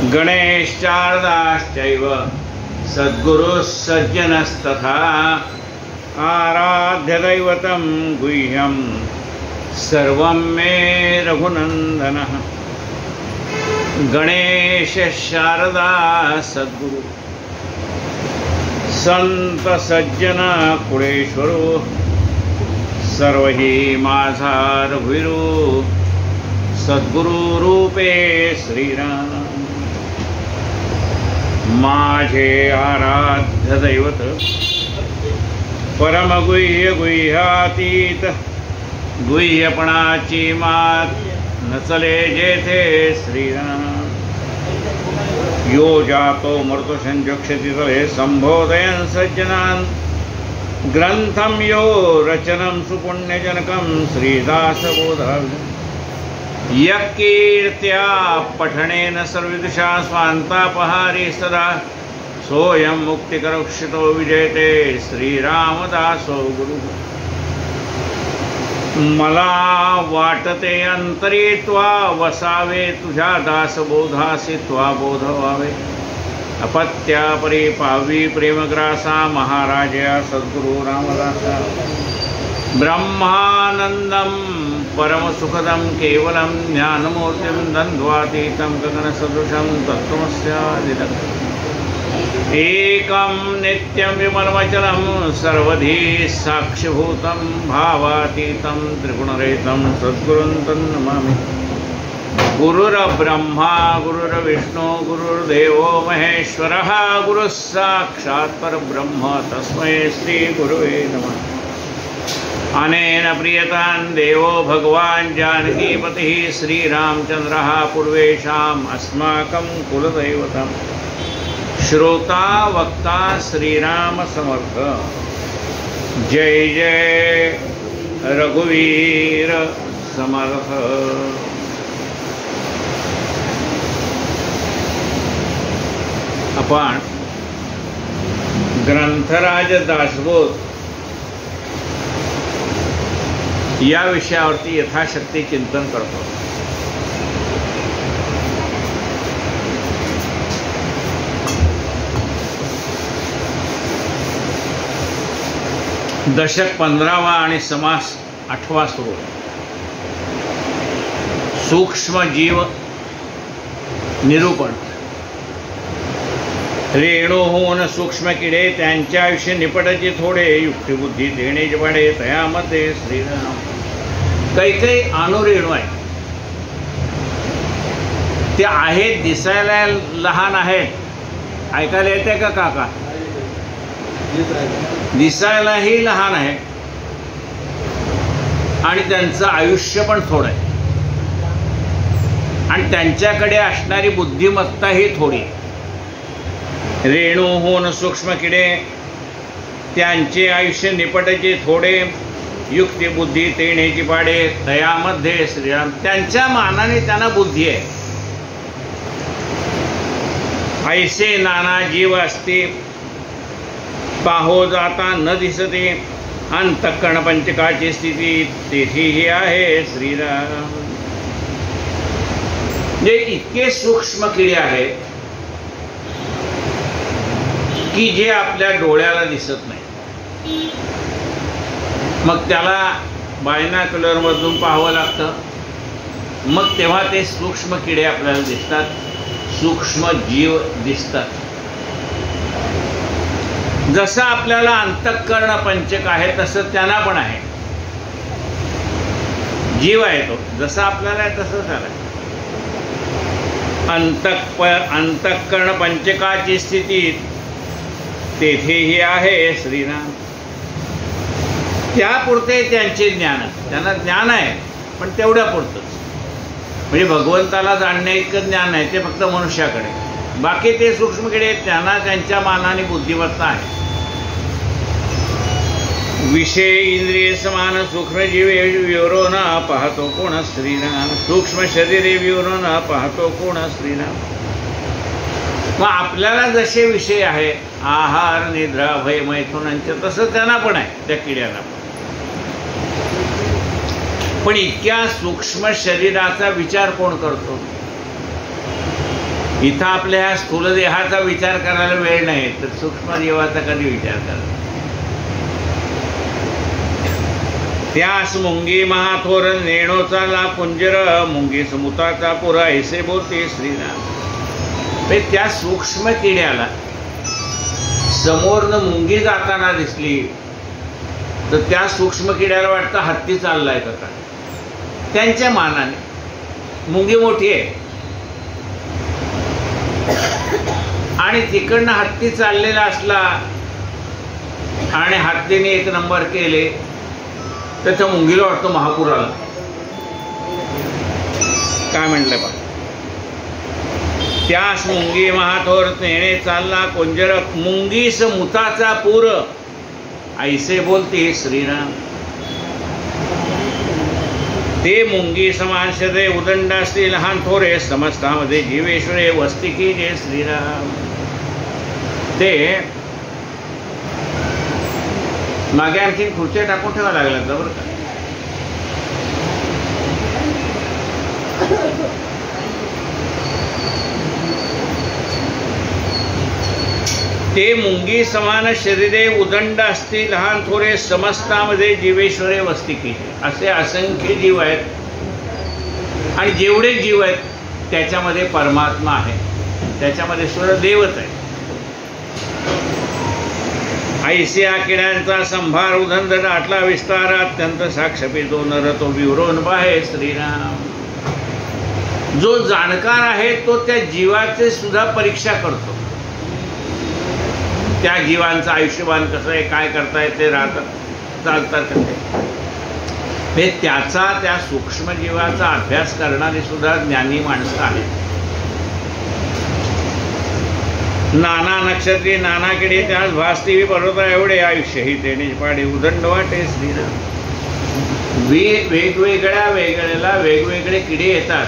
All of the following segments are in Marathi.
गणेश शारदाश्चैव सद्गुरुः सज्जनस्तथा आराध्य दैवतं गुह्यं सर्वं मे रघुनंदनः। गणेश शारदा सद्गुरु संत सज्जन कुळेश्वरो सर्वही माझा रघुवीरो सद्गुरु रूपे श्रीराम। माझे आराध्य दैवत परम गुह्य गुह्यातीत गुह्यपणाची मात नचले जेथे श्रीराम। यो जातो मृतो संजक्षति तले संबोधयन् सज्जनान् ग्रंथम यो रचनं सुपुण्यजनकं श्रीदासबोधाव्यम्। यकीर्त्या पठनेन सर्वविदुषा स्वान्तापहारी सदा सोऽयं मुक्तिकरक्षितो विजयते श्रीरामदासो गुरु। मला वाटते अंतरी त्वा वसावे तुझ्या दासबोधासी त्वा बोध व्हावे। अपत्या परिपावी प्रेमग्रासा महाराजया सद्गुरु रामदासा। ब्रह्मानंदं परमसुखदं केवलं ज्ञानमूर्तिं द्वन्द्वातीतं गगनसदृशं तत्त्वमस्यादिदम्। एकं नित्यं विमलमचलं सर्वधी साक्षिभूतं भावातीतं त्रिगुणरहितं सद्गुरुं तन्नमामि। गुरुर्ब्रह्मा गुरुर्विष्णु गुरुर्देवो महेश्वरः गुरुः साक्षात् परब्रह्म तस्मै श्रीगुरुवे नमः। अनेन प्रियतां देवो भगवान् जानकीपतिः श्रीरामचन्द्रः पूर्वेषाम् अस्माकं कुलदैवतम्। श्रोता वक्ता श्रीराम समर्थ। जय जय रघुवीर समर्थ। आपण ग्रंथराज दासबोध या विषयावरती यथाशक्ती चिंतन करतो। दशक 15वा आणि समास 8वा सुरू। सूक्ष्म जीव निरूपण। रेणूहून सूक्ष्म किडे त्यांच्याविषयी निपटायचे थोडे युक्तिबुद्धी देण्याचे पाडे तयामध्ये श्रीराम। काही काही अणुरेणू आहेत ते आहेत दिसायला लहान आहेत। ऐकायला येते का काका? दिसायलाही लहान आहे आणि त्यांचं आयुष्य पण थोडं आहे आणि त्यांच्याकडे असणारी बुद्धिमत्ताही थोडी। रेणूहून सूक्ष्म किडे त्यांचे आयुष्य निपटायचे थोडे युक्तिबुद्धी तेण्याची पाडे तयामध्ये श्रीराम। त्यांच्या मानाने त्यांना बुद्धी आहे। ऐसे नाना जीव असते पाहो जाता न दिसते अंतःकरण पंचकाची स्थिती तेथेही आहे श्रीराम। जे इतके सूक्ष्म किडे आहेत की जे आपल्या डोळ्याला दिसत नाही। मग त्याला बायनाक्युलर मधून पाहावं लागतं। मग तेव्हा ते सूक्ष्म किडे आपल्याला दिसतात, सूक्ष्म जीव दिसतात। जसं आपल्याला अंतःकरण पंचक आहे तसं त्यांना पण आहे। जीव आहे तो जसा आपल्याला आहे तसं त्याला। अंतःकरण पंचकाची स्थिती तेथेही आहे श्रीराम। त्यापुरते त्यांचे ज्ञान, त्यांना ज्ञान आहे पण तेवढ्या पुरतंच। म्हणजे भगवंताला जाणण्या इतकं ज्ञान आहे ते फक्त मनुष्याकडे। बाकी ते सूक्ष्म किडे त्यांना त्यांच्या मानाने बुद्धिमत्ता आहे। विषय इंद्रिय समान सूक्ष्म जीवे विवरो न पाहतो कोण श्रीराम। सूक्ष्म शरीरे विवरो न पाहतो कोण श्रीराम। मग आपल्याला जसे विषय आहे आहार निद्रा भय मैथुनांचे तसं त्यांना पण आहे, त्या किड्याला पण इतक्या सूक्ष्म शरीराचा विचार कोण करतो? इथं आपल्या ह्या स्थूल देहाचा विचार करायला वेळ नाही, तर सूक्ष्म जीवाचा कधी विचार करा. त्यास मुंगी महाथोर नेणोचा ला कुंजर, मुंगी समुताचा पुरा ऐसे बोलते श्रीराम. त्या सूक्ष्म किड्याला समोरनं मुंगी जाताना दिसली तर त्या सूक्ष्म किड्याला वाटतं हत्ती चाललाय का. त्यांच्या मानाने मुंगी मोठी आहे आणि तिकडनं हत्ती चाललेला असला आणि हत्तीने एक नंबर केले तर त्या मुंगीला वाटतं महापूर आला. काय म्हणलं बा. त्यास मुंगी महाथोर नेणे चालला कुंजर, मुंगीस मुताचा पूर ऐसे बोलते श्रीराम. ते मुंगी समान शरे उदंड असते लहान थोरे, समस्तामध्ये जीवेश्वरे वस्ती की जय श्रीराम. ते मागे आणखी खुर्च्या टाकून ठेवा लागल्या बरं का. ते मुंगी समान शरीरे उदंड असती लहान थोरे, समस्तामध्ये जीवेश्वरे वस्ती की. असे असंख्य जीव आहेत आणि जेवढे जीव आहेत त्याच्यामध्ये परमात्मा आहे, त्याच्यामध्ये स्वतः देवच आहे. ऐसिया किड्यांचा संभार उदंड दाटला विस्तार, अत्यंत साक्षपितो नर तो विवरून बाहे श्रीराम. जो जाणकार आहे तो त्या जीवाचे सुद्धा परीक्षा करतो. त्या जीवांचं आयुष्यमान कसं आहे, काय करताय ते, राहतात चालतात कसे, त्याचा त्या सूक्ष्म जीवाचा अभ्यास करणारी सुद्धा ज्ञानी माणसं आहेत. नाना नक्षत्री नाना किडे त्यास भासती पर्वता एवढे आयुष्य ही तेने पाडे उदंड वाटे श्रीराम. वेगवेगळ्या वेगळ्याला वेगवेगळे किडे येतात.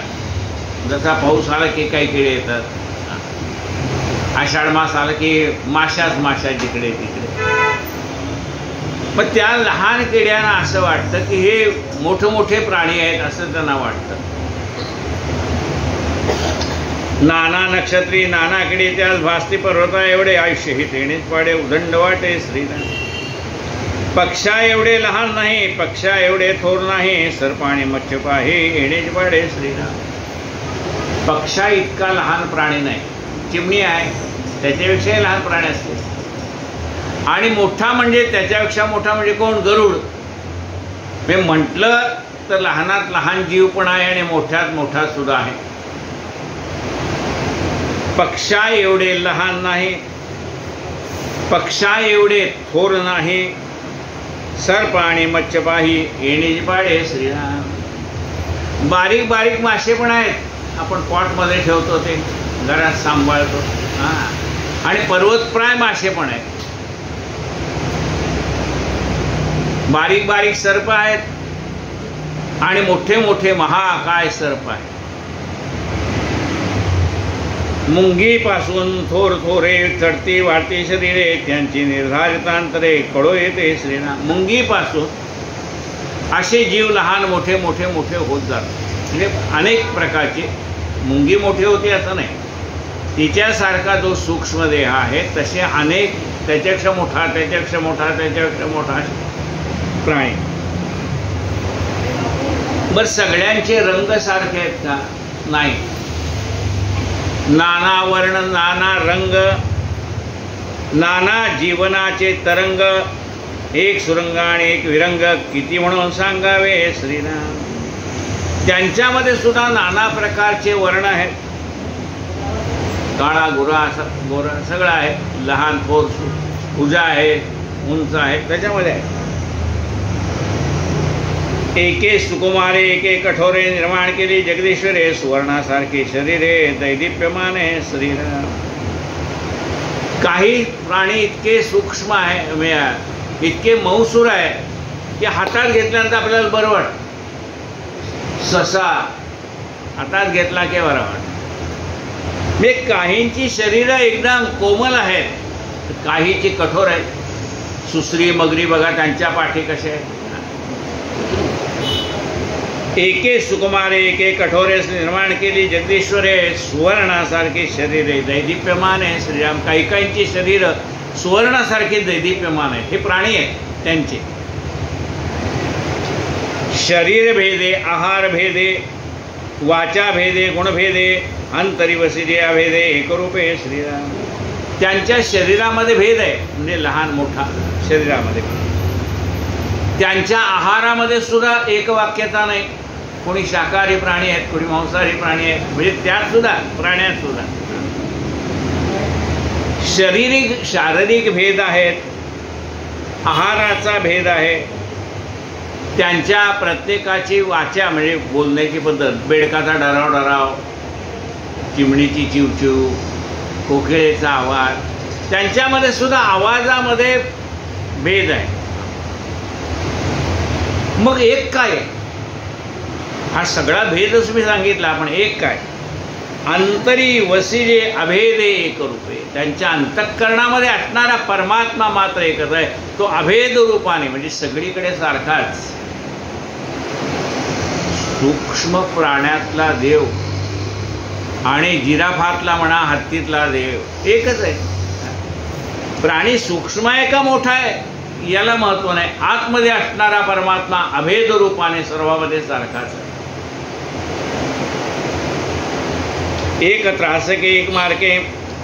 जसा पाऊस आला की काही किडे येतात, आषाढ मास आला की माशाच माशा जिकडे तिकडे. पण त्या लहान किड्यांना असं वाटतं की हे मोठे मोठे प्राणी आहेत असं त्यांना वाटतं. नाना नक्षत्री नाना किडे त्यास भासती पर्वता एवढे आयुष्य ही तेनेच पाडे उदंड वाटे श्रीराम. पक्षा एवढे लहान नाही, पक्षा एवढे थोर नाही, सर्पाणी मच्छी पाहे येणेच पाडे श्रीराम. पक्षा इतका लहान प्राणी नाही. चिमणी आहे त्याच्यापेक्षाही लहान प्राणी असते. आणि मोठा म्हणजे त्याच्यापेक्षा मोठा म्हणजे कोण, गरुड. मी म्हटलं तर लहानात लहान जीव पण आहे आणि मोठ्यात मोठा सुद्धा आहे. पक्षा एवढे लहान नाही, पक्षा एवढे थोर नाही, सर्प आणि मच्छपाही येणेच पाडे श्रीराम. बारीक बारीक मासे पण आहेत, आपण पॉटमध्ये ठेवतो ते घरात सांभाळतो. आणि पर्वतप्राय मासे पण आहेत. बारीक बारीक सर्प आहेत आणि मोठे मोठे महाकाय सर्प आहेत. मुंगीपासून थोर थोरे चढती वाढती शरीरे, त्यांची निर्धारितांतरे कळो येते श्रीराम. मुंगीपासून असे जीव लहान मोठे मोठे मोठे होत जातात. म्हणजे अनेक प्रकारचे. मुंगी मोठी होती असं नाही, तिच्यासारखा जो सूक्ष्म देह आहे तसे अनेक त्याच्यापेक्षा मोठा त्याच्यापेक्षा मोठा त्याच्यापेक्षा मोठा प्राणी. बरं, सगळ्यांचे रंग सारखे आहेत का? नाही. नाना वर्ण नाना रंग, नाना जीवनाचे तरंग, एक सुरंग आणि एक विरंग, किती म्हणून सांगावे श्रीराम. त्यांच्यामध्ये सुद्धा नाना प्रकारचे वर्ण आहेत. काळा गोरा गोरा सगळं आहे. लहान थोर उजा आहे, उंच आहे, त्याच्यामध्ये आहे. एके सुकुमारे एके कठोरे निर्माण केली जगदीश्वरे, सुवर्णासारखे शरीरे दैदिप्यमाने श्रीराम. काही प्राणी इतके सूक्ष्म आहे, इतके मऊसूर आहे की हातात घेतल्यानंतर आपल्याला बरं वाटतं. ससा हातात घेतला की बरं वाटतं. म्हणजे काहींची शरीरं एकदम कोमल आहेत, काहीची कठोर आहेत. सुसरी मगरी बघा त्यांच्या पाठी कसे आहेत. एके सुकुमारे एके कठोरे निर्माण केली जगदीश्वरे, सुवर्णासारखे शरीरे दैदिप्यमान आहे श्रीराम. काही काहींची शरीर सुवर्णासारखे दैदिप्यमान आहे, हे प्राणी आहेत त्यांचे. शरीर भेदे आहार भेदे वाचा भेदे गुणभेदे अंतरी वसिदे अभेदे एकरूपे श्रीराम. त्यांच्या शरीरामध्ये भेद आहे, म्हणजे लहान मोठा शरीरामध्ये. त्यांच्या आहारामध्ये सुद्धा एकवाक्यता नाही. कोणी शाकाहारी प्राणी आहेत, कोणी मांसाहारी प्राणी आहेत, म्हणजे त्यात सुद्धा प्राण्यात सुद्धा शारीरिक भेद आहेत, आहाराचा भेद आहे. त्यांच्या प्रत्येकाची वाचा म्हणजे बोलण्याची पद्धत, बेडकाचा डराव, चिमणीची चिवचिव, कोकिळेचा आवाज, त्यांच्यामध्ये सुद्धा आवाजामध्ये भेद आहे. मग एक काय? हा सगळा भेदच मी सांगितला, पण एक काय? अंतरी वसिजे अभेदे एकरूपे. त्यांच्या अंतःकरणामध्ये असणारा परमात्मा मात्र एकच आहे, तो अभेद रूपाने म्हणजे सगळीकडे सारखाच. सूक्ष्म प्राण्यातला देव आणि जिराफातला म्हणा हत्तीतला देव एकच आहे. प्राणी सूक्ष्म आहे का मोठा आहे याला महत्व नाही, आतमध्ये असणारा परमात्मा अभेद रूपाने सर्वांमध्ये सारखाच आहे. एक त्रासके एक मार्के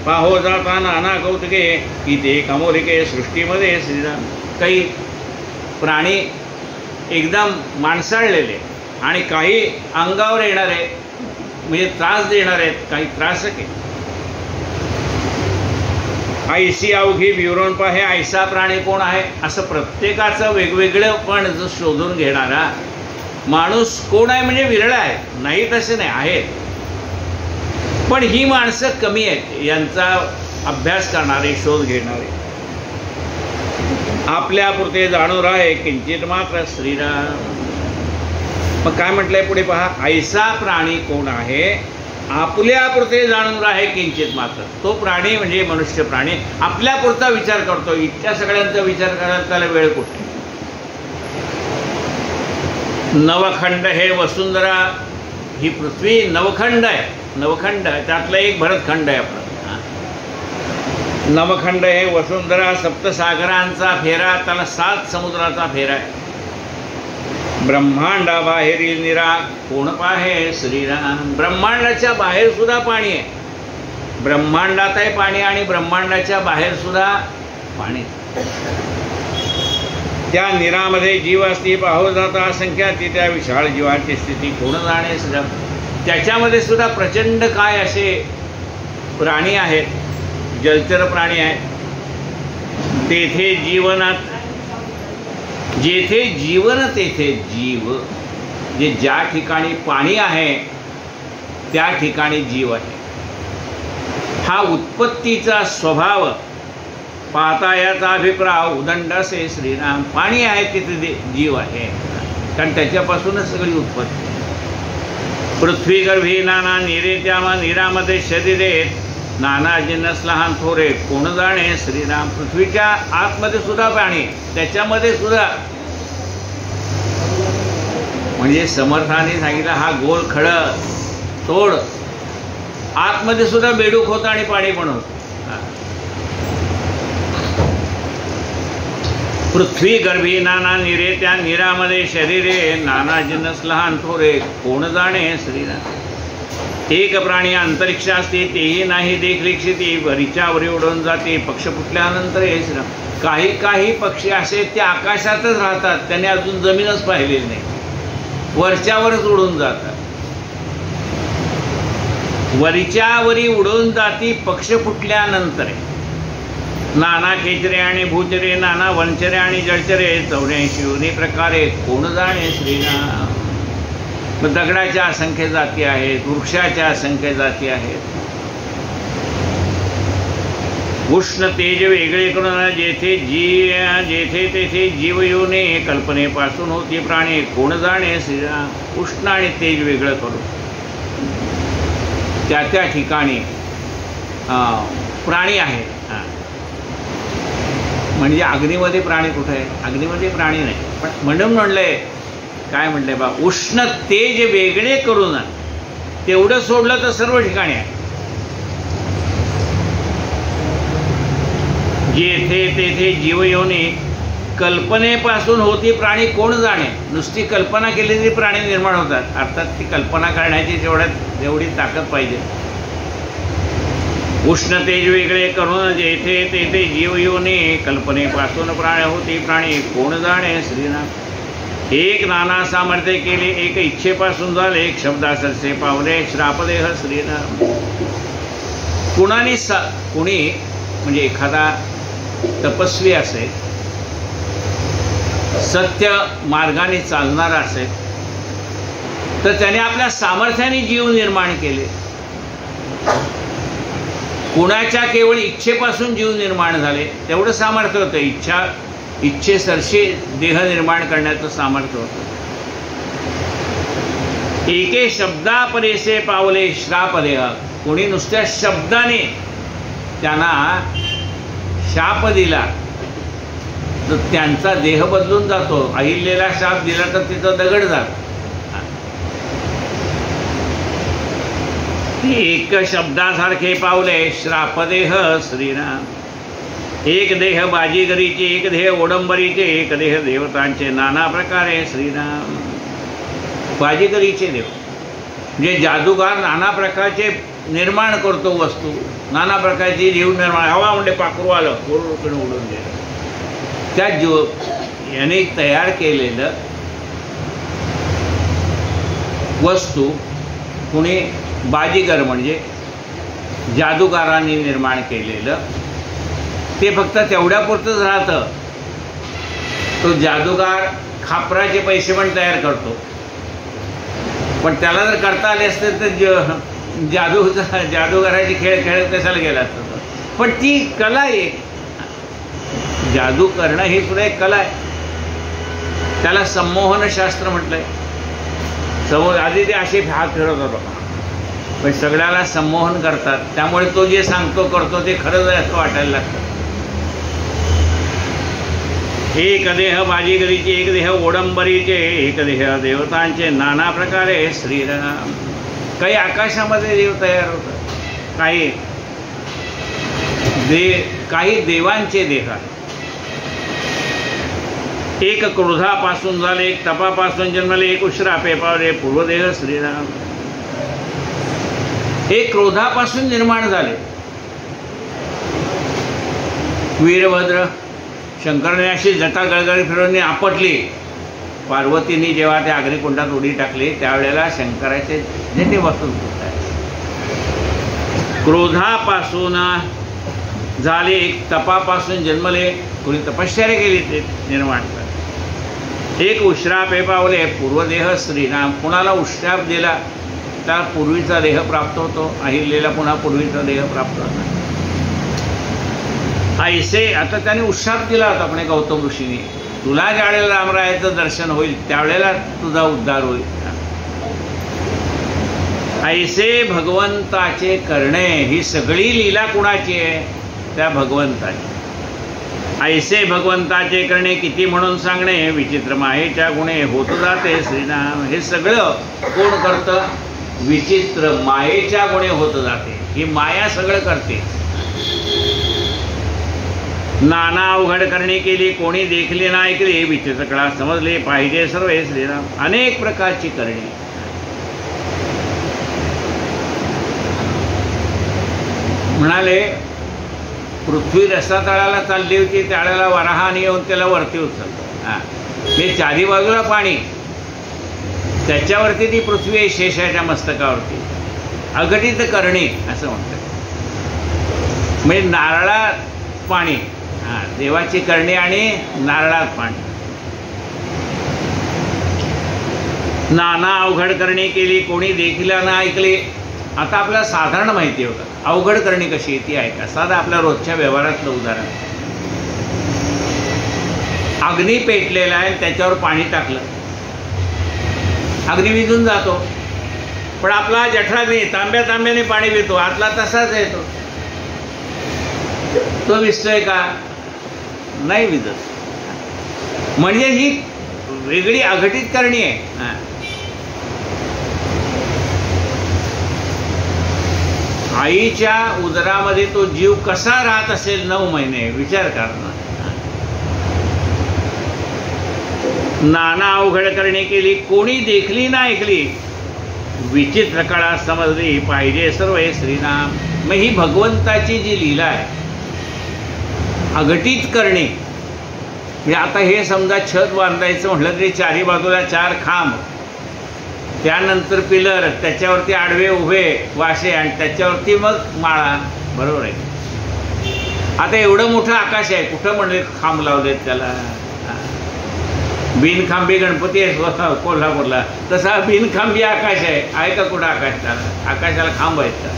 पाहो जाता नाना कौतुके, इथे एक अमोलिके सृष्टीमध्ये श्रीराम. काही प्राणी एकदम माणसाळलेले आणि काही अंगावर येणारे म्हणजे त्रास देणारे आहेत, काही त्रासके. ऐशी अवघी विवरण पाहे ऐसा प्राणी कोण आहे, असं प्रत्येकाचं वेगवेगळं पण जो शोधून घेणारा माणूस कोण आहे म्हणजे विरळ आहे, नाही तसे नाही आहेत. पण ही माणसं कमी आहेत, यांचा अभ्यास करणारे शोध घेणारे. आपल्यापुरते जाणून राहे किंचित मात्र श्रीराम. मग काय म्हटलंय पुढे पहा, ऐसा प्राणी कोण आहे आपल्यापुरते जाणून राहे किंचित मात्र. तो प्राणी म्हणजे मनुष्य प्राणी आपल्यापुरता विचार करतो, इतक्या सगळ्यांचा विचार करायला त्याला वेळ कुठे. नवखंड हे वसुंधरा, ही पृथ्वी नवखंड आहे, नवखंड त्यातला एक भरतखंड आहे आपला. नवखंड हे वसुंधरा, सप्तसागरांचा फेरा, त्याला 7 समुद्राचा फेरा आहे. ब्रह्मांडा बाहेरील निरा कोण पाहे श्रीराम. ब्रह्मांडाच्या बाहेर सुद्धा पाणी आहे, ब्रह्मांडात आहे पाणी आणि ब्रह्मांडाच्या बाहेर सुद्धा पाणी. त्या निरामध्ये जीव असती पाहो जाता असंख्या, ती त्या विशाळ जीवाची स्थिती कोण जाणे श्रीराम. त्याच्यामध्ये सुद्धा प्रचंड काय असे प्राणी आहेत, जलचर प्राणी आहेत. तेथे जीवनात जेथे जीवन तेथे जीव, जे ज्या ठिकाणी पाणी आहे त्या ठिकाणी जीव आहे. हा उत्पत्तीचा स्वभाव पाहता याचा अभिप्राय उदंड असे श्रीराम. पाणी आहे तिथे जीव आहे, कारण त्याच्यापासूनच सगळी उत्पत्ती. पृथ्वी गर्भी नाना निरे, त्या निरामध्ये शरीरे नाना जिन्नस लहान थोरे कोण जाणे श्रीराम. पृथ्वीच्या आतमध्ये सुद्धा पाणी, त्याच्यामध्ये सुद्धा म्हणजे समर्थाने सांगितलं हा गोल खड तोड, आतमध्ये सुद्धा बेडूक होतं आणि पाणी पण होतं. पृथ्वी गर्भी नाना निरे, त्या निरामध्ये शरीरे नाना जिन्नस लहान थोरे कोण जाणे श्रीराम. एक प्राणी अंतरिक्ष असते तेही नाही देखलिक्षिती, वरीच्यावरी उडून जाते पक्ष फुटल्यानंतर हे श्रीराम. काही पक्षी असे ते आकाशातच राहतात, त्याने अजून जमीनच पाहिलेली नाही, वरच्यावरच उडून जातात. वरीच्यावरी उडून जाती पक्ष फुटल्यानंतर. नाना खेचरे आणि भूचरे, नाना वनचरे आणि जळचरे 84 प्रकारे कोण जाणे श्रीराम. मग दगडाच्या असंख्य जाती आहेत, वृक्षाच्या असंख्य जाती आहेत. उष्ण तेज वेगळे करून जेथे तेथे जीव येऊ नये, कल्पनेपासून होती प्राणी कोण जाणे श्रीराम. उष्ण आणि तेज वेगळं करून त्या ठिकाणी प्राणी आहे. म्हणजे अग्नीमध्ये प्राणी कुठे आहे, अग्नीमध्ये प्राणी नाही. पण म्हणून म्हणलंय काय म्हटलंय बा, उष्ण तेज वेगळे करून तेवढं सोडलं तर सर्व ठिकाणी आहे. जेथे तेथे जीवयोनी कल्पनेपासून होती प्राणी कोण जाणे. नुसती कल्पना केली तरी प्राणी निर्माण होतात. अर्थात ती कल्पना करण्याची जेवढी ताकद पाहिजे. उष्ण तेज वेगळे करून जेथे तेथे जीवयोनी कल्पनेपासून प्राणी होती प्राणी कोण जाणे श्रीनाम. एक नाना सामर्थ्य केले एक इच्छेपासून झाले एक शब्दासचे पावले श्रापदेह श्रीनाम. कुणी म्हणजे एखादा तपस्वी असेल, सत्य मार्गाने चालणारा असेल, तर त्याने आपल्या सामर्थ्याने जीव निर्माण केले. कुणाच्या केवळ इच्छेपासून जीव निर्माण झाले तेवढं सामर्थ्य होतं. इच्छेसरशी देह निर्माण करण्याचं सामर्थ्य होतं. एके शब्दा परेसे पावले श्रापदेह. कोणी नुसत्या शब्दाने त्यांना शाप दिला तर त्यांचा देह बदलून जातो. अहिल्याला शाप दिला तर तिथं दगड जात. एक शब्दासारखे पावले श्रापदेह श्रीराम. एक देह बाजीगरीचे एक देह ओडंबरीचे एक देह देवतांचे नाना प्रकारे श्रीराम. बाजीगरीचे देव म्हणजे जादूगार नाना प्रकारचे निर्माण करतो वस्तू, नाना प्रकारची जीव निर्माण. हवा म्हणजे पाखरू आलं पूर्णपणे उडून गेलं. त्या याने तयार केलेलं वस्तू कुणी बाजीगर म्हणजे जादूगारांनी निर्माण केलेलं ते फक्त तेवढ्यापुरतंच राहतं. तो जादूगार खापराचे पैसे पण तयार करतो, पण त्याला जर करता आले असते तर जादूगाराची खेळ खेळत कशाला गेला असतं. पण ती कला एक जादू करणं ही सुद्धा एक कला आहे. त्याला संमोहन शास्त्र म्हटलंय. आधी ते असे हात फिरवत होतो पण सगळ्याला संमोहन करतात. त्यामुळे तो जे सांगतो करतो ते खरंच आहे असं वाटायला लागतं. एक देह बाजीगरीचे एक देह ओडंबरीचे एक देह देवतांचे नाना प्रकारे श्रीराम. काही आकाशामध्ये देव तयार होतात, काही देवांचे देह. एक क्रोधापासून झाले एक तपापासून जन्मले एक उश्रापे पावले पूर्वदेह श्रीराम. एक क्रोधापासून निर्माण झाले. वीरभद्र शंकराने अशी जटा गळगळी फिरवून आपटली. पार्वतीने जेव्हा त्या अग्निकुंडात उडी टाकली त्यावेळेला शंकराचे झेंडे बसून क्रोधापासून झाले एक तपापासून जन्मले. कोणी तपश्चर्या केली ते निर्माण झाले. एक उश्रापे पावले पूर्वदेह श्रीराम. कुणाला उश्राप दिला त्या पूर्वीचा देह प्राप्त होतो. अहिल्याला पुन्हा पूर्वीचा देह प्राप्त होतो. ऐसे आता त्याने उश्राप दिला होता पण गौतम ऋषीने, तुला ज्यावेळेला रामरायाचं दर्शन होईल त्यावेळेला तुझा उद्धार होईल. ऐसे भगवंताचे करणे ही सगळी लीला कुणाची आहे? त्या भगवंताची. ऐसे भगवंताचे करणे किती म्हणून सांगणे विचित्र मायेच्या गुणे होत जाते श्रीराम. हे सगळं कोण करतं? विचित्र मायेच्या गुणे होत जाते. ही माया सगळं करते. नाना अवघड करणे केली कोणी देखले ना ऐकले विचित्र कळा समजले पाहिजे सर्वे श्रीराम. अनेक प्रकारची करणी. म्हणाले पृथ्वी रसातळाला चालली होती त्यावेळेला वराहाने येऊन त्याला वरती उचललं. हे चारी बाजूला पाणी, त्याच्यावरती ती पृथ्वी आहे शेषाच्या मस्तकावरती. अघटित करणे असं म्हणतात. म्हणजे नारळात पाणी, देवाची करणे आणि नारळात पाणी. नाना अवघड करणे केली कोणी देखील ना ऐकले. आता आपल्याला साधारण माहिती होतं अवघड करणे कशी ती ऐका. साधा आपल्या रोजच्या व्यवहारातलं उदाहरण. अग्नी पेटलेला आहे त्याच्यावर पाणी टाकलं, अग्नी विझून जातो. पण आपला जठराग्नी तांब्याने पाणी पितो, आतला तसाच येतो. तो विजतोय का? नाही विजत. म्हणजे ही वेगळी अघटित करणी आहे. आईच्या उदरामध्ये तो जीव कसा राहत असेल 9 महिने विचार करणं. नाना अवघड करणे केली, कोणी देखली ना ऐकली, विचित्र कळा समजली, पाहिजे सर्व हे श्रीनाम. मग ही भगवंताची जी लीला आहे अघटित करणे. म्हणजे आता हे समजा छत बांधायचं म्हटलं तरी चारी बाजूला 4 खांब, त्यानंतर पिलर, त्याच्यावरती आडवे उभे वाशे आणि त्याच्यावरती मग माळा. बरोबर आहे. आता एवढं मोठं आकाश आहे, कुठं म्हणजे खांब लावलेत त्याला. बिनखांबी गणपती आहे कोल्हापूरला, तसा बिनखांबी आकाश आहे का कुठं आकाश? त्याला आकाशाला खांब आहेत का?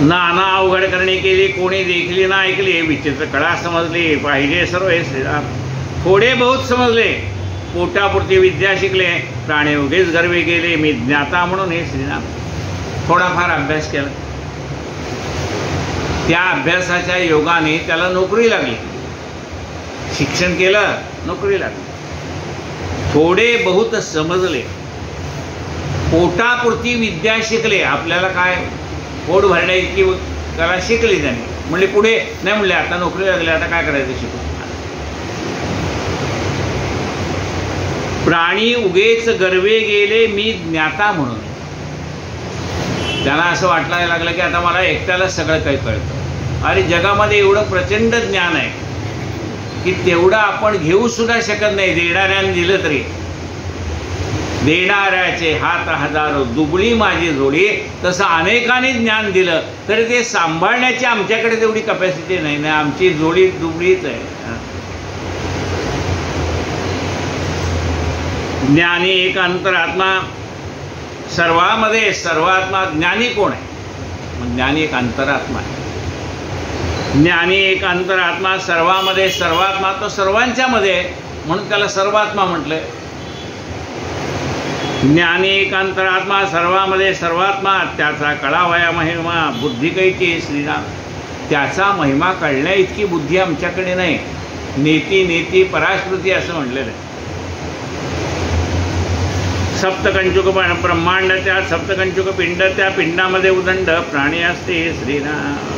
नाना अवघड करणे केली, कोणी देखली ना ऐकली, विचित्र कळा समजली, पाहिजे सर्व हे श्रीराम. थोडे बहुत समजले, पोटापुरती विद्या शिकले, प्राणी उगेच गर्वे गेले, मी ज्ञाता म्हणून हे श्रीराम. थोडाफार अभ्यास केला, त्या अभ्यासाच्या योगाने त्याला नोकरी लागली. शिक्षण केलं, नोकरी लागली. थोडे बहुत समजले, पोटापुरती विद्या शिकले. आपल्याला काय पोट भरण्याची कला शिकली त्यांनी. म्हणले पुढे नाही, म्हणले आता नोकरी लागली, आता काय करायचं शिकू. प्राणी उगेच गर्वे गेले, मी ज्ञाता म्हणून. त्याला असं वाटायला लागलं की आता मला एकट्याला सगळं काही कळतं. अरे जगामध्ये एवढं प्रचंड ज्ञान आहे की तेवढं आपण घेऊ सुद्धा शकत नाही. देणाऱ्याने दिलं तरी. देणाऱ्याचे हात हजारो, दुबळी माझी जोडी. तसं अनेकांनी ज्ञान दिलं तरी ते सांभाळण्याची आमच्याकडे तेवढी कपॅसिटी नाही ना. आमची जोडी दुबळीच आहे. ज्ञानी एक अंतरात्मा, सर्वामध्ये सर्वात्मा. ज्ञानी कोण आहे? मग ज्ञानी एक अंतरात्मा आहे. ज्ञानी एक अंतरात्मा, सर्वामध्ये सर्वात्मा. तो सर्वांच्या मध्ये म्हणून त्याला सर्वात्मा म्हटलंय. ज्ञानी एक अंतरात्मा, सर्वामध्ये सर्वात्मा. त्याचा कळावया महिमा, बुद्धी कैची श्रीराम. त्याचा महिमा कळण्या इतकी बुद्धी आमच्याकडे नाही. नेती नेती पराश्रुती असं म्हटलेलं आहे. सप्तकंचुक ब्रह्मांड, त्या सप्तकंचुक पिंड, त्या पिंडामध्ये उदंड प्राणी असते श्रीराम.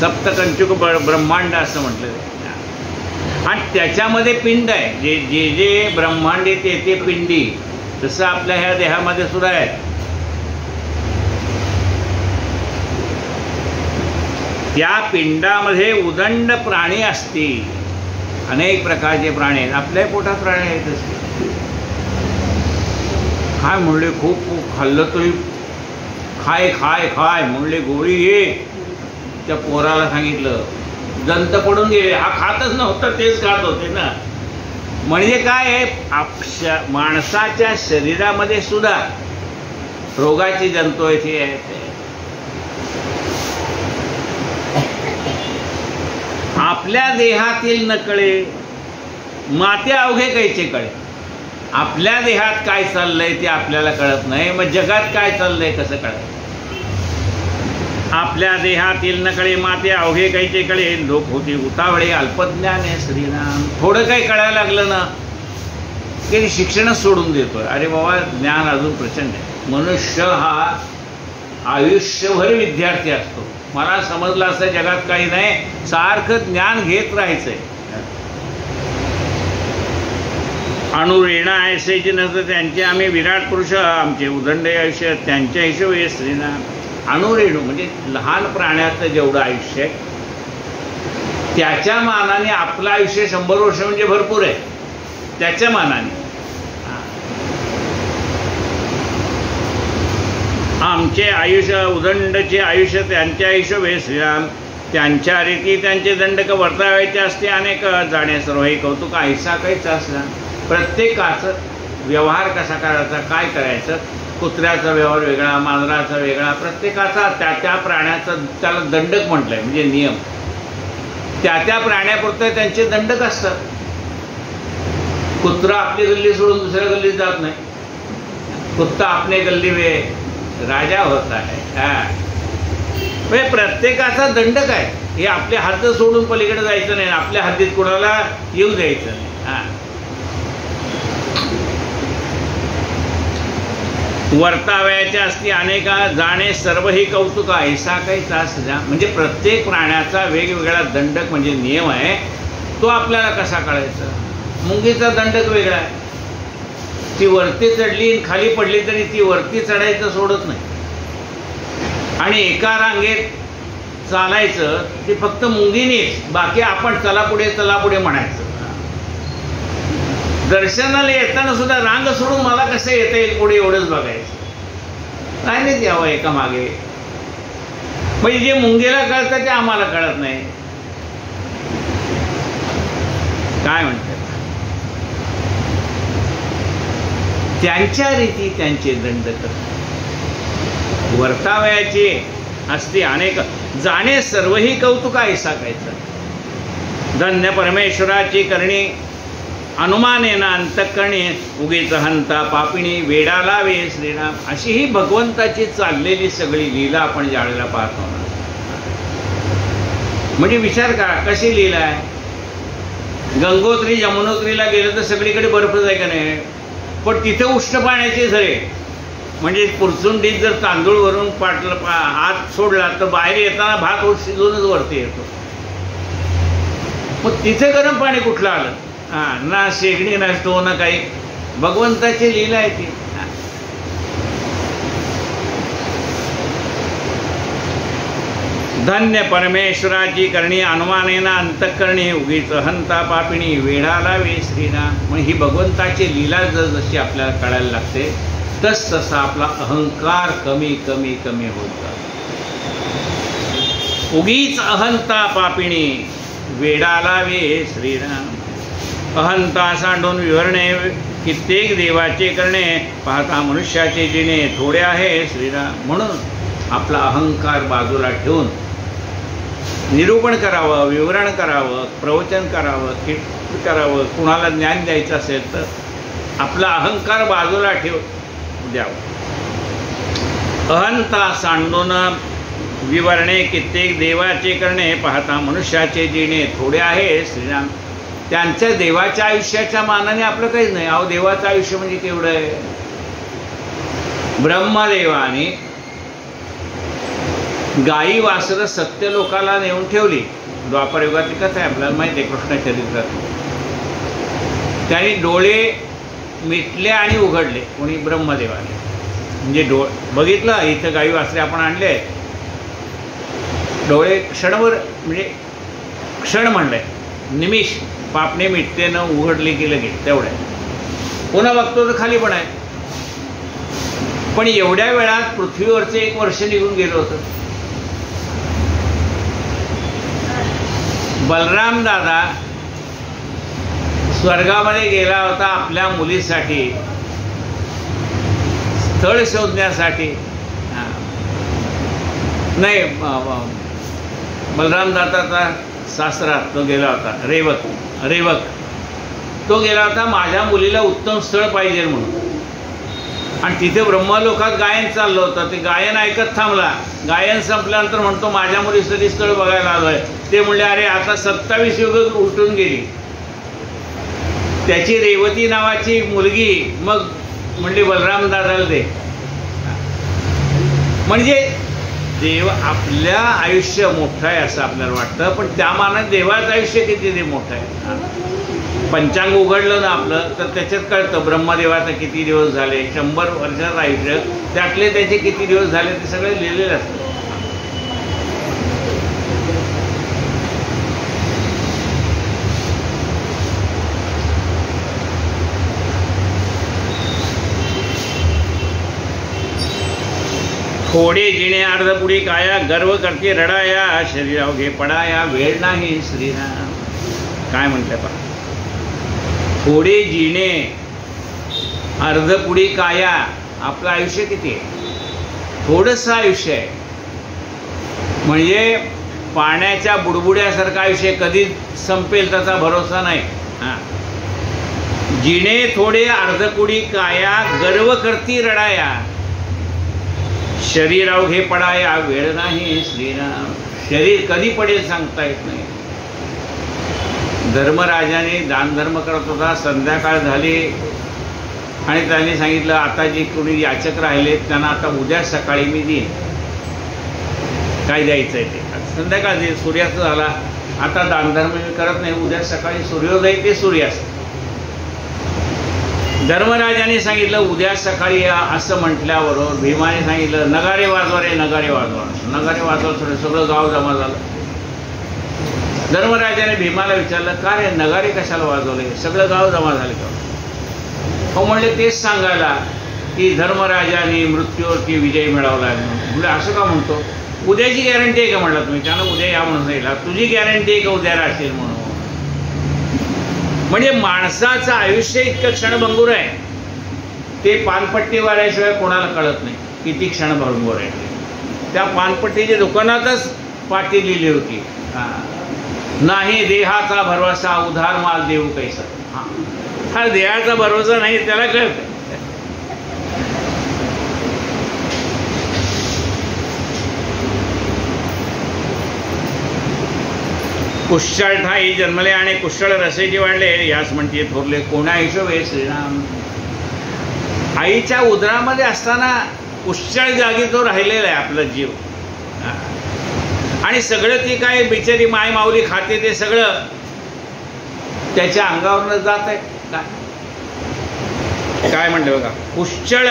सप्तकंचुक ब्रह्मांड असं म्हटलं. आणि त्याच्यामध्ये पिंड आहे. जे जे जे ब्रह्मांड येते ते पिंडी. तसं आपल्या ह्या देहामध्ये सुद्धा आहे. त्या पिंडामध्ये उदंड प्राणी असतील. अनेक प्रकारचे प्राणी आहेत. आपल्या पोटात प्राणी आहेत असते. काय म्हणले, खूप खाल्लं तरी खाय खाय खाय म्हणले. गोळी ये. त्या पोराला सांगितलं, दंत पडून गेले. हा खातच नव्हता, तेच खात होते ना. म्हणजे काय आहे, माणसाच्या शरीरामध्ये सुद्धा रोगाची जंतू येथे आहेत. आपल्या देहातील नकळे माते अवघे कैचे कळे. आपल्या देहात काय चाललंय ते आपल्याला कळत नाही. मग जगात काय चाललंय कसं कळत? आपल्या देहातील नकळे माते अवघे कैचे कळे. लोक होती उतावळे, अल्पज्ञान आहे श्रीराम. थोडं काही कळायला लागलं ना की शिक्षणच सोडून देतोय. अरे बाबा, ज्ञान अजून प्रचंड आहे. मनुष्य हा आयुष्यभर विद्यार्थी असतो. मला समजलं असं जगात काही नाही, सारखं ज्ञान घेत राहायचंय. अणुरेणा ऐसे जे नसतं त्यांचे आम्ही विराट पुरुष, आमचे उदंड आयुष्य त्यांच्या हिशोबे श्रीनाम. अणुरेणू म्हणजे लहान प्राण्याचं जेवढं आयुष्य आहे त्याच्या मानाने आपलं आयुष्य 100 वर्ष म्हणजे भरपूर आहे. त्याच्या मानाने आमचे आयुष्य उदंडचे आयुष्य त्यांच्या हिशोबे श्रीराम. त्यांच्या रीती त्यांचे दंडक वर्तावायचे असते अनेक. जाणे सर्व हे कौतुक ऐसा काहीच असला. प्रत्येकाचं व्यवहार कसा करायचा, काय करायचं. कुत्र्याचा व्यवहार वेगळा, मांजराचा वेगळा. प्रत्येकाचा त्या त्या प्राण्याचं त्याला दंडक म्हटलंय, म्हणजे नियम. त्या त्या प्राण्यापुरतं त्यांचे दंडक असतात. कुत्रा आपली गल्ली सोडून दुसऱ्या गल्लीत जात नाही. कुत्ता आपले गल्ली में राजा होता है. म्हणजे प्रत्येकाचा दंडक आहे. हे आपल्या हद्द सोडून पलीकडे जायचं नाही, आपल्या हद्दीत कोणाला येऊ द्यायचं नाही. वर्तावयाच्या असती अनेका जाणे सर्वही कौतुका ऐसा काही त्रास द्या. म्हणजे प्रत्येक प्राण्याचा वेगवेगळा दंडक म्हणजे नियम आहे, तो आपल्याला कसा कळायचा. मुंगीचा दंडक वेगळा आहे, ती वरती चढली खाली पडली तरी ती वरती चढायचं सोडत नाही. आणि एका रांगेत चालायचं ते फक्त मुंगीनेच, बाकी आपण चला पुढे म्हणायचं. दर्शनाला येताना सुद्धा रांग सोडून मला कसं येता येईल पुढे एवढंच बघायचं, नाही यावं एका मागे. म्हणजे जे मुंगीला कळतं ते आम्हाला कळत नाही. काय म्हणतात, त्यांच्या रीती त्यांचे दंडक वर्तावयाचे असते अनेक जाणे सर्वही कौतुका ऐसा कायचा. धन्य परमेश्वराची करणी अनुमानेना अंतःकरणी उगीच हंता पापिणी वेडा लावे श्रीराम. अशी ही भगवंताची चाललेली सगळी लीला आपण ज्यावेळेला पाहतो ना, म्हणजे विचार करा कशी लीला आहे. गंगोत्री यमुनोत्रीला गेलं तर सगळीकडे बर्फच आहे का नाही, पण तिथे उष्ण पाण्याचे झरे, म्हणजे पुरचुंडीत जर तांदूळ वरून हात सोडला तर बाहेर येताना भात शिजूनच वरती येतो. मग तिथे गरम पाणी कुठलं आलं, ना शेगडी ना स्टोव ना काही. भगवंताची लीला आहे ती. धन्य परमेश्वराची करणी अनुमानेना अंतःकरणी उगीच हंता पापिणी वेढा लावे श्रीराम. मग ही भगवंताची लीला जशी आपल्याला कळायला लागते तस तसा आपला अहंकार कमी कमी कमी होत जातो. उगीच अहंता पापिणी वेढा लावे श्रीराम. अहंता सांडून विवरणे कित्येक देवाचे करणे पाहता मनुष्याचे जिणे थोडे आहे श्रीराम. म्हणून आपला अहंकार बाजूला ठेवून निरूपण करावं, विवरण करावं, प्रवचन करावं, कीर्तन करावं, कुणाला ज्ञान द्यायचं असेल तर आपला अहंकार बाजूला द्यावं. अहंता सांडून विवरणे कित्येक देवाचे करणे पाहता मनुष्याचे जिणे थोडे आहे श्रीराम. त्यांच्या देवाच्या आयुष्याच्या मानाने आपलं काहीच नाही. अहो देवाचं आयुष्य म्हणजे केवढं आहे. ब्रह्मदेवाने गाई वासरं सत्य लोकाला नेऊन ठेवली. द्वापर युगातली कथा आहे, आपल्याला माहिती आहे कृष्ण चरित्रात. त्यांनी डोळे मिटले आणि उघडले. कोणी? ब्रह्मदेवाने. म्हणजे बघितलं इथं गाई वासरे आपण आणले, डोळे क्षणभर म्हणजे क्षण म्हणलंय, निमिष पापणे मिटते न उघडले की लगेच तेवढ्या. पुन्हा बघतो तर खाली पण आहे. पण एवढ्या वेळात पृथ्वीवरचे 1 वर्ष निघून गेलं होतं. बलराम दादा स्वर्गामध्ये गेला होता आपल्या मुलीसाठी स्थळ शोधण्यासाठी. नाही, बलराम दादाचा सासरा तो गेला होता, रेवक तो गेला होता माझ्या मुलीला उत्तम स्थळ पाहिजे म्हणून. आणि तिथे ब्रह्मलोकात गायन चाललं होतं. ते गायन ऐकत थांबला. गायन संपल्यानंतर म्हणतो माझ्या मुलीसाठी स्थळ बघायला आलोय. ते म्हणले अरे आता 27 युग उलटून गेली. त्याची रेवती नावाची मुलगी मग म्हणली बलराम दादाला दे. म्हणजे देव आपल्या आयुष्य मोठं आहे असं आपल्याला वाटतं, पण त्या मानाने देवाचं आयुष्य किती ते मोठं आहे. पंचांग उघडलं ना आपलं तर त्याच्यात कळतं ब्रह्मदेवाचं किती दिवस झाले, 100 वर्षाचं आयुष्य, त्यातले त्याचे किती दिवस झाले ते सगळे लिहिलेले असतं. थोडे जिणे अर्धपुडी काया गर्व करते रडाया शरीराव घे पडाया वेळ नाही श्रीराम. काय म्हणते पा, थोडे जिणे अर्धपुडी काया. आपलं आयुष्य किती आहे? थोडंसं आयुष्य आहे. म्हणजे पाण्याच्या बुडबुड्यासारखं आयुष्य, कधी संपेल त्याचा भरोसा नाही. जिणे थोडे अर्धपुडी काया गर्व करती रडाया शरीराव घे पडाया वेळ नाही श्रीराम. शरीर कधी पडेल सांगता येत नाही. धर्मराजाने दानधर्म करत होता. संध्याकाळ झाली आणि त्यांनी सांगितलं आता जे कोणी याचक राहिलेत त्यांना आता उद्या सकाळी मी देईन काय द्यायचं आहे ते. संध्याकाळ सूर्यास्त झाला. आता दानधर्म मी करत नाही. उद्या सकाळी सूर्योदय ते सूर्यास्त. धर्मराजाने सांगितलं उद्या सकाळी या असं म्हटल्याबरोबर भीमाने सांगितलं नगारे वाजवा रे नगारे वाजवा. नगारे वाजवा. सगळं गाव जमा झालं. धर्मराजाने भीमाला विचारलं का रे नगारे कशाला वाजवले. सगळं गाव जमा झाले का. हो म्हणले तेच सांगायला की धर्मराजाने मृत्यूवरती विजय मिळवला आहे म्हणून. म्हणजे असं का म्हणतो. उद्याची गॅरंटी आहे का म्हटलं तुम्ही. त्यानं उद्या या म्हणून सांगितलं. तुझी गॅरंटी आहे का उद्या राहशील म्हणून. म्हणजे माणसाचं आयुष्य इतकं क्षणभंगूर आहे ते पानपट्टी वाल्याशिवाय कोणाला कळत नाही किती क्षणभंगूर आहे. त्या पानपट्टीच्या दुकानातच पाटी लिहिली होती नाही देहाचा भरवसा उधार माल देऊ कैसा. हा देहाचा भरोसा नाही त्याला कळत. कुशळ ठाई जन्मले आणि कुशळ रसेची वाढले यास म्हणते थोरले कोणा हिशोबे श्रीराम. आईच्या उदरामध्ये असताना कुशळ जागी तो राहिलेला आहे आपला जीव. आणि सगळं ती काय बिचारी माय माऊली खाते ते सगळं त्याच्या अंगावरनं जात आहे. काय म्हणते बघा कुशळ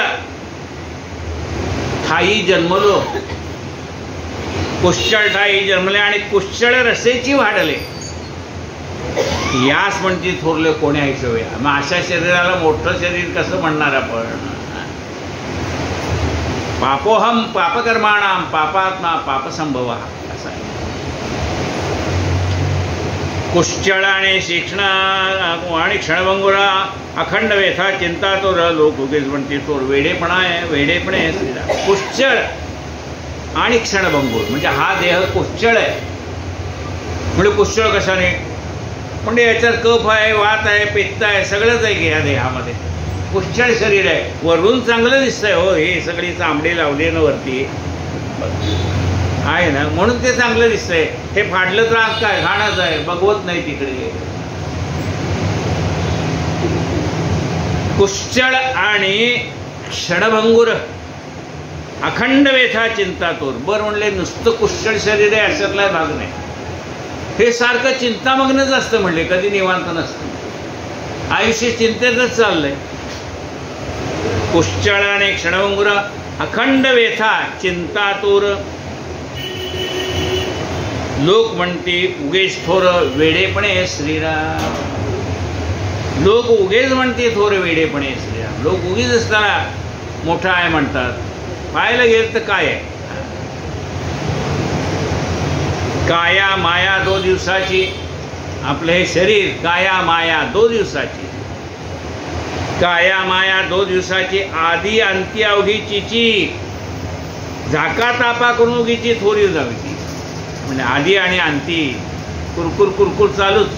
ठाई जन्मलो कुशळ ठाई जन्मले आणि कुशळ रसेची वाढले यास म्हणते थोरले कोण्या हिशोबे. मग अशा शरीराला मोठं शरीर कसं म्हणणार आपण. पापोहम पापकर्माणाम पापात्मा पापसंभव असा आहे. कुशळ आणि शिक्षण आणि क्षणभंगुरा अखंड व्यथा चिंता तो लोक उगेच म्हणते तो वेडेपणा आहे. वेडेपणे कुशळ आणि क्षणभंगूर म्हणजे हा देह कुशळ आहे. म्हणजे कुशळ कशाने म्हणजे याच्यात कफ आहे वात आहे पित्त आहे सगळंच आहे की या देहामध्ये. कुशळ शरीर आहे. वरून चांगलं दिसतंय हो. हे सगळी चांबडी लावली ना वरती आहे ना म्हणून ते चांगलं दिसतंय. हे फाडलं त्रास काय घाणच आहे बघवत नाही तिकडे. कुशळ आणि क्षणभंगूर अखंड व्यथा चिंता तोर. बरं म्हणले नुसतं कुशळ शरीर आहे अशातला भाग नाही. हे सारखं चिंतामग्नच असतं म्हणले कधी निवांत नसतं. आयुष्य चिंतेतच चाललंय. कुशळ आणि क्षणभंगुर अखंड व्यथा चिंता तोर लोक म्हणते उगेच थोर वेडेपणे श्रीराम. लोक उगेच म्हणते थोर वेडेपणे श्रीराम. लोक उगीच असताना मोठा आहे म्हणतात. पाहायला गेलं तर काय आहे. काया माया 2 दिवसाची. आपलं हे शरीर काया माया 2 दिवसाची. काया माया 2 दिवसाची आधी अंती अवघीची झाका तापा करून उगीची थोरी जावी. म्हणजे आधी आणि अंती कुरकुर कुरकुर चालूच.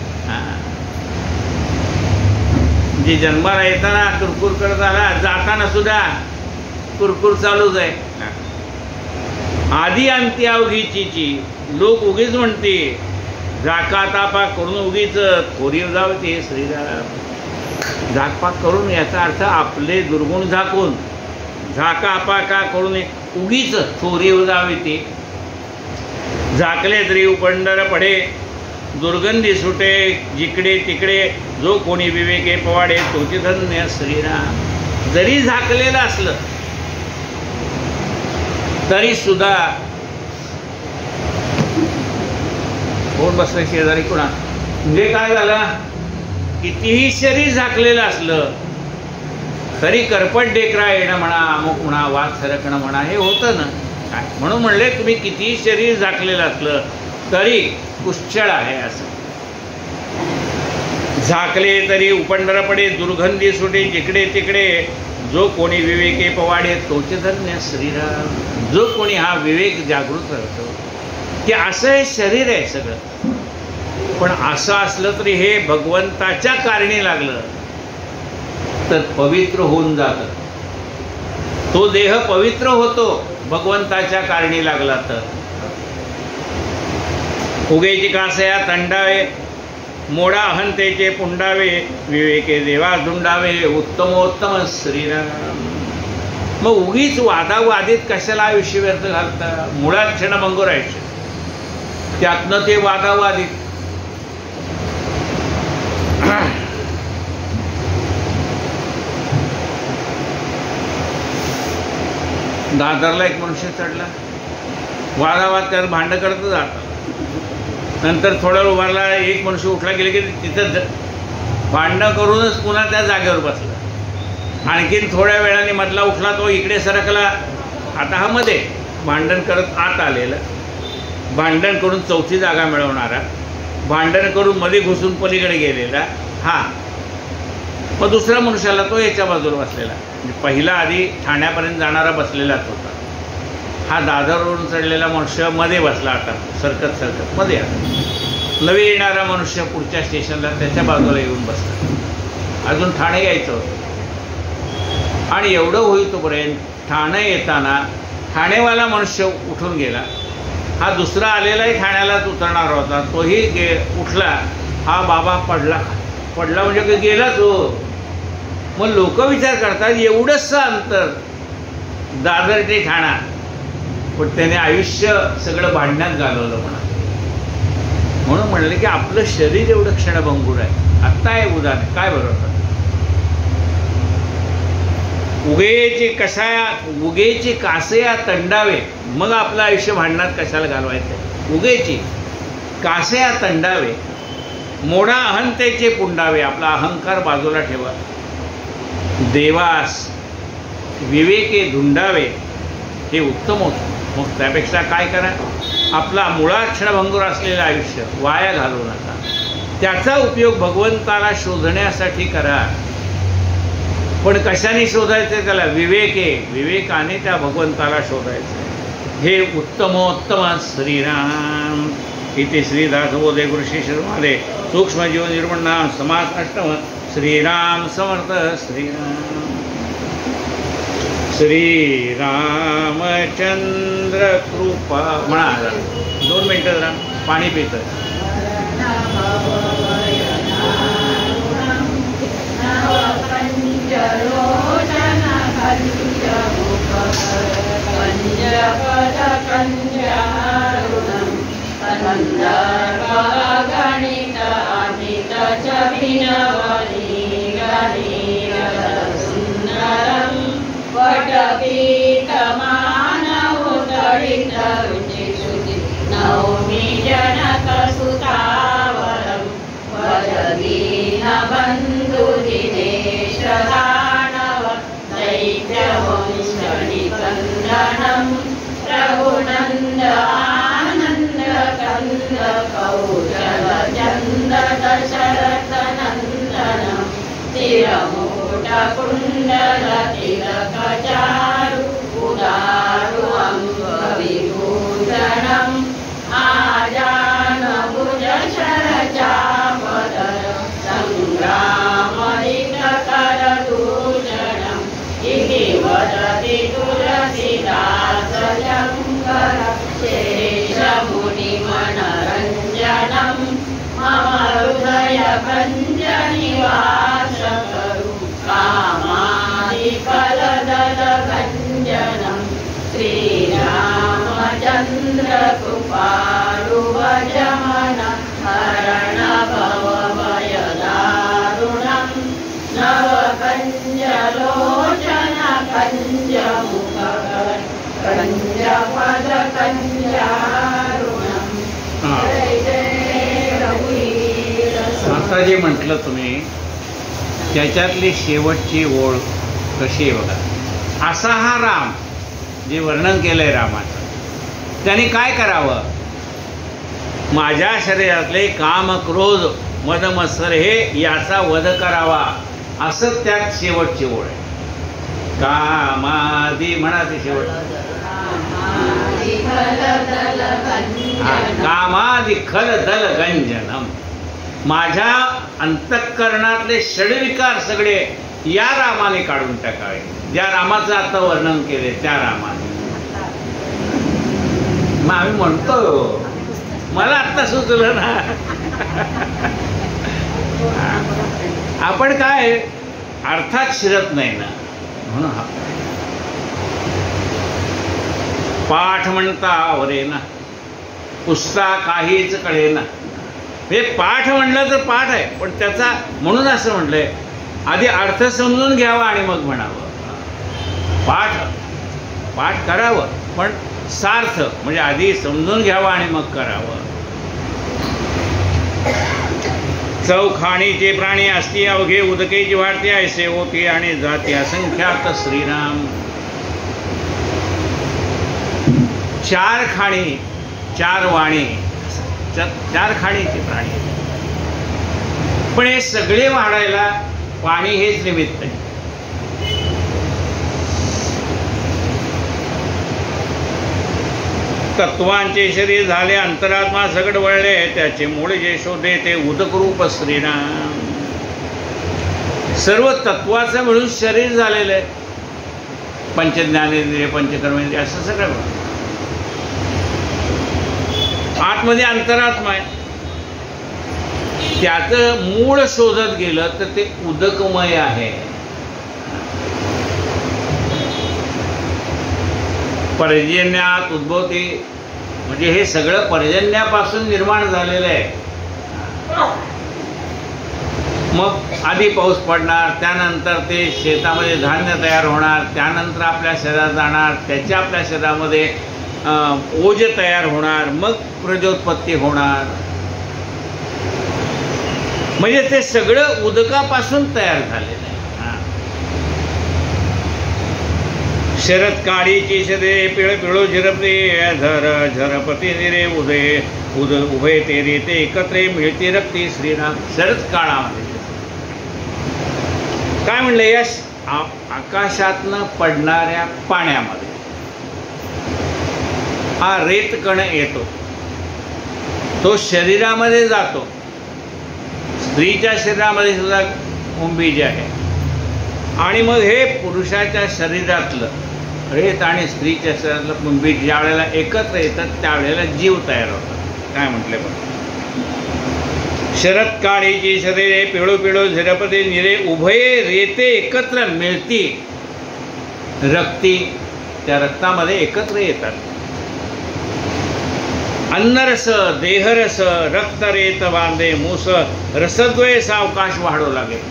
म्हणजे जन्माला येताना कुरकुर करत आला जाताना सुद्धा कुरकुर चालूच आहे. आधी अंती अवघीची लोक उगीच म्हणते झाका तापा करून उगीच थोरी जावे ते श्रीराम. झाकपाक करून याचा अर्थ आपले दुर्गुण झाकून झाकापाका करून उगीच थोरी जावे ते. झाकले तरी उपंडर पडे दुर्गंधी सुटे जिकडे तिकडे जो कोणी विवेके पवाडे तोचे धन्य श्रीराम. जरी झाकलेलं असलं तरी सुद्धा कोण बसलं शेजारी कोणा. म्हणजे काय झालं कितीही शरीर झाकलेलं असलं तरी करपट डेकरा येणं म्हणा अमुक म्हणा वाद सरकणं म्हणा हे होतं ना. काय म्हणून म्हणले तुम्ही कितीही शरीर झाकलेलं असलं तरी कुशळ आहे असं. झाकले तरी उपंडर पडे दुर्गंधी सुटे जिकडे तिकडे जो कोणी विवेके पवाडे तोचे धन्य श्रीराम. जो कोणी हा विवेक जागृत राहतो की असं हे शरीर आहे सगळं. पण असं असलं तरी हे भगवंताच्या कारणी लागलं तर पवित्र होऊन जातं. तो देह पवित्र होतो भगवंताच्या कारणी लागला तर. उगेची कासया तंडावे, मोडा अहंतेचे पुंडावे, विवेके देवा धुंडावे, उत्तमोत्तम श्रीराम. मग उगीच वादावादीत कशाला आयुष्य व्यर्थ घालता? मुळात क्षणभंगूर आयुष्य, त्यातनं ते वादावादीत. दादरला एक मनुष्य चढला, वादावाद करत भांडण करत जातात. नंतर थोडा वेळ उभारला, एक मनुष्य उठला, गेले की तिथं भांडणं करूनच पुन्हा त्या जागेवर बसला. आणखीन थोड्या वेळाने मधला उठला, तो इकडे सरकला. आता हा मध्ये भांडण करत आत आलेला, भांडण करून चौथी जागा मिळवणारा, भांडण करून मध्ये घुसून पलीकडे गेलेला हा. मग दुसऱ्या मनुष्याला तो याच्या बाजूला बसलेला, पहिला आधी ठाण्यापर्यंत जाणारा बसलेलाच होता. हा दादरवरून चढलेला मनुष्य मध्ये बसला, आता सरकत सरकत मध्ये आला. नवीन येणारा मनुष्य पुढच्या स्टेशनला त्याच्या बाजूला येऊन बसला. अजून ठाणे यायचं होतं आणि एवढं होईल तोपर्यंत ठाणे येताना ठाणेवाला मनुष्य उठून गेला. हा दुसरा आलेलाही ठाण्यालाच उतरणार होता, तोही उठला. हा बाबा पडला म्हणजे गेलाच हो. मग लोक विचार करतात एवढंच अंतर दादर ते ठाणा, पण त्याने आयुष्य सगळं भांडण्यात घालवलं म्हणून म्हणलं की आपलं शरीर एवढं क्षणभंगूर आहे. आत्ता आहे उदाहरण काय बरोबर, उगेची कासया तंडावे, मग आपलं आयुष्य भांडणात कशाला घालवायचं? उगेची कासया तंडावे, मोडा अहंतेचे पुंडावे, आपला अहंकार बाजूला ठेवा. देवास विवेके धुंडावे, हे उत्तम होतं. मग त्यापेक्षा काय करा, आपला मुळात क्षणभंगूर असलेलं आयुष्य वाया घालवू नका. त्याचा उपयोग भगवंताला शोधण्यासाठी करा. पण कशाने शोधायचं? त्याला विवेकाने त्या भगवंताला शोधायचं. हे उत्तमोत्तम श्रीराम. इथे श्रीदासबोधे गुरुशिष्यमाले सूक्ष्मजीव निर्मणा समास अष्टम. श्रीराम समर्थ. श्रीराम श्रीरामचंद्र कृपा. म्हणा 2 मिनिटं जरा पाणी पितं. नवमी जनक सुतावरं वरदीन बंधु दिनेश दानव दैत्यवंशनिकन्दनं रघुनन्द आनन्द कंद कौशल चन्द दशरथ नन्दनं तिरमूट कुण्डल तिलक चारु उदारु अंग विभूषणम् आजान भुज शरचापदर संग्रामरित करदूषणम् इति वदति तुलसीदास शङ्कर शेषमुनिमनरञ्जनम् मम हृदय भञ्जनिवास करु कामादिफलदलभञ्जनम् श्रीरामचन्द्र कृपालु भजमन हरण भवभयदारुणम् नवकञ्जलोचन कञ्जमुखकर कञ्जपद कञ्जारुणम्. जय जय रघुवीर. आता जे म्हटलं तुम्ही त्याच्यातली शेवटची ओळ कशी आहे बघा. असा हा राम जे वर्णन केलंय रामाचं, त्याने काय करावं? माझ्या शरीरातले काम क्रोध मद मत्सर हे याचा वध करावा, असं त्यात शेवटची ओळ आहे. कामादी म्हणा ते शेवट. कामादी खल दल गंजनम. माझ्या अंतःकरणातले षडविकार सगळे या रामाने काढून टाकावे. ज्या रामाचं आता वर्णन केले त्या रामाने. मग आम्ही म्हणतो मला आत्ता सुचलं ना. आपण काय अर्थात शिरत नाही ना, म्हणून हा पाठ म्हणता वरे ना, पुसता काहीच कळे ना. हे पाठ म्हणलं तर पाठ आहे, पण त्याचा म्हणून असं म्हटलंय आधी अर्थ समजून घ्यावा आणि मग म्हणावं. पाठ करावं, पण सार्थ म्हणजे आधी समजून घ्यावं आणि मग करावं. चौखाणीचे प्राणी असती अवघे उदकेची वाढते ऐसे होती आणि जाती असंख्यात श्रीराम. 4 खाणी 4 वाणी 4 खाणीचे प्राणी, पण हे सगळे वाढायला पाणी हेच निमित्त आहे. तत्वांचे शरीर झाले अंतरात्मा सगड वळले, त्याचे मूळ जे शोधे ते उदकरूप श्रीराम. सर्व तत्वाचं मिळून शरीर झालेलं आहे. पंचज्ञानेंद्रिय पंचकर्मेंद्रिय असं सगळं आतमध्ये अंतरात्मा आहे. त्याचं मूळ शोधत गेलं तर ते उदकमय आहे. पर्जन्यात उद्भवते म्हणजे हे सगळं पर्जन्यापासून निर्माण झालेलं आहे. मग आधी पाऊस पडणार, त्यानंतर ते शेतामध्ये धान्य तयार होणार, त्यानंतर आपल्या शरीरात जाणार, त्याच्या आपल्या शरीरामध्ये ओज तयार होणार, मग प्रजोत्पत्ती होणार. म्हणजे ते सगळं उदकापासून तयार झालेलं आहे. शरद काळीची शरे पिळ पिळो झिरपते झर झरपती निरे उभे तेरे ते एकत्र मिळते रक्ती श्रीराम. शरद काळामध्ये काय म्हणलं, यश आकाशातनं पडणाऱ्या पाण्यामध्ये हा रेतकण येतो, तो शरीरामध्ये जातो. स्त्रीच्या शरीरामध्ये सुद्धा कुंभीज आहे, आणि मग हे पुरुषाच्या शरीरातलं रेत आणि स्त्रीच्या शरीरातलं कुंभीज ज्या वेळेला एकत्र येतात त्यावेळेला जीव तयार होतात. काय म्हटले बघ, शरद काळीची शरीरे पिळो पिळो झिरपते निरे उभये रेते एकत्र मिळती रक्ती, त्या रक्तामध्ये एकत्र येतात. अन्नरस देहरस रक्तरेत बांधे मूस रसद्वय सावकाश वाढू लागेल.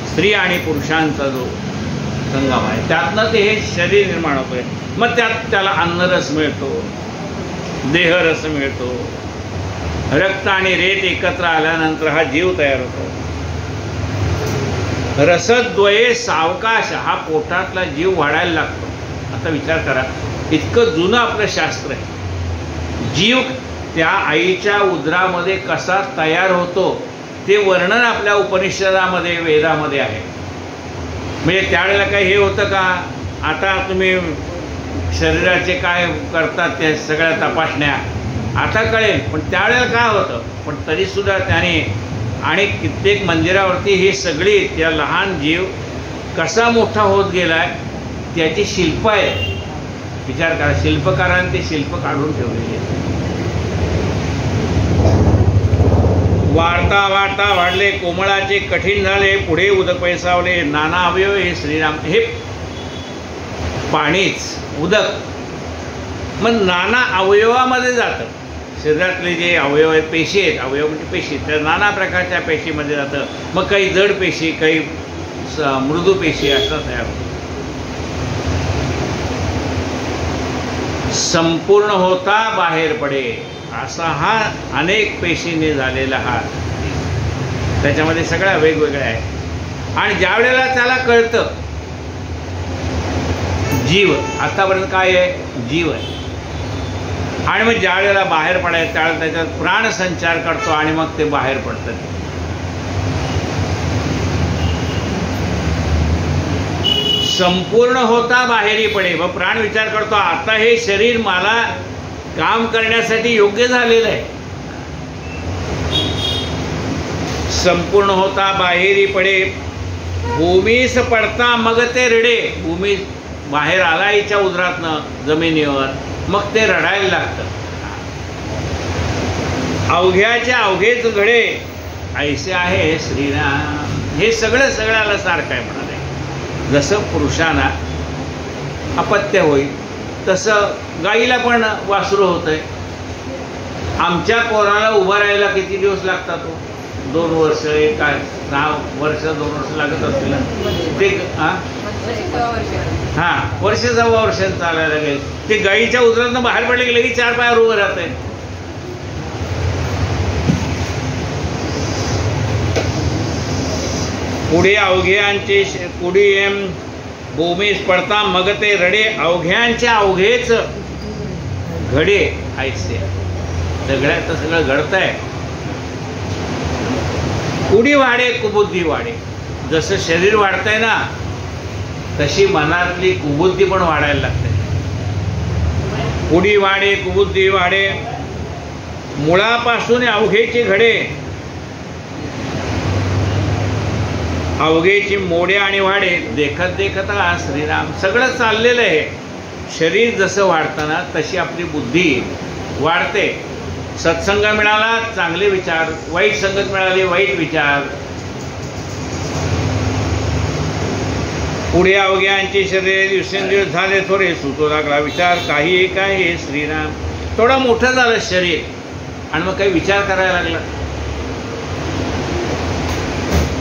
स्त्री आणि पुरुषांचा जो संगम आहे त्यातनं ते हे शरीर निर्माण होतोय. मग त्यात त्याला अन्नरस मिळतो, देहरस मिळतो, रक्त आणि रेत एकत्र आल्यानंतर हा जीव तयार होतो. रसद्वये सावकाश हा पोटातला जीव वाढायला लागतो. आता विचार करा, इतकं जुनं आपलं शास्त्र आहे. जीव त्या आईच्या उदरामध्ये कसा तयार होतो ते वर्णन आपल्या उपनिषदामध्ये वेदामध्ये आहे. म्हणजे त्यावेळेला काही हे होतं का, आता तुम्ही शरीराचे काय करतात ते सगळ्या तपासण्या आता कळेल, पण त्यावेळेला काय होतं. पण तरीसुद्धा त्याने आणि कित्येक मंदिरावरती हे सगळी त्या लहान जीव कसा मोठा होत गेलाय त्याची शिल्प आहे. विचार करा, शिल्पकारांनी ते शिल्प काढून ठेवलेली आहे. वाढता वाढता वाढले कोमळाचे कठीण झाले, पुढे उदक पैसावले नाना अवयव हे श्रीराम. हे पाणीच उदक मग नाना अवयवामध्ये जातं. शरीरातले जे अवयव आहेत, पेशी आहेत, अवयव म्हणजे पेशी, त्या नाना प्रकारच्या पेशीमध्ये जातं. मग काही जड पेशी, काही मृदू पेशी असं तयार होतं. संपूर्ण होता बाहेर पडे असा हा अनेक पेशीने झालेला हा, त्याच्यामध्ये सगळ्या वेगवेगळ्या आहे. आणि ज्या वेळेला त्याला कळतं जीव आतापर्यंत काय आहे, जीव आहे, आणि मग ज्या वेळेला बाहेर पडायचं त्यावेळेला त्याच्यात प्राण संचार करतो आणि मग ते बाहेर पडतं. संपूर्ण होता बाहेरी पडे. मग प्राण विचार करतो आता हे शरीर मला काम करण्यासाठी योग्य झालेलं आहे. संपूर्ण होता बाहेरी पडे भूमीस पडता मग ते रडे. भूमी बाहेर आला हिच्या उदरातनं जमिनीवर, मग ते रडायला लागतं. अवघ्याच्या अवघेच घडे ऐसे आहे श्रीराम. हे सगळं सगळ्याला सारखं आहे म्हणाले. जसं पुरुषांना अपत्य होईल तसं गाईला पण वासरू होतंय. आमच्या पोराला उभं राहायला किती दिवस लागतात? 2 वर्ष, 6 वर्ष, 2 वर्ष लागत असतील ते. वर्ष 6 वर्ष चालायला गेले. ते गाईच्या उदरातून बाहेर पडले की लगेच 4 पायावर उभं राहत आहे. पुढे अवघ्यांचे पुढे भूमीस पडता मग ते रडे अवघ्यांच्या अवघेच घडे ऐसे. सगळ्यात सगळं घडतंय. उडी वाढे कुबुद्धी वाढे. जसं शरीर वाढतंय ना तशी मनातली कुबुद्धी पण वाढायला लागते. उडी वाढे कुबुद्धी वाढे मुळापासून अवघेचे घडे. अवघेची मोडे आणि वाढे देखत देखत श्रीराम. सगळं चाललेलं आहे. शरीर जसं वाढतं ना तशी आपली बुद्धी वाढते. सत्संग मिळाला चांगले विचार, वाईट संगत मिळाली वाईट विचार. पुढे अवघ्यांचे शरीर दिवसेंदिवस झाले थोडे सुटू लागला विचार काही काय हे श्रीराम. थोडं मोठं झालं शरीर आणि मग काही विचार करायला लागला.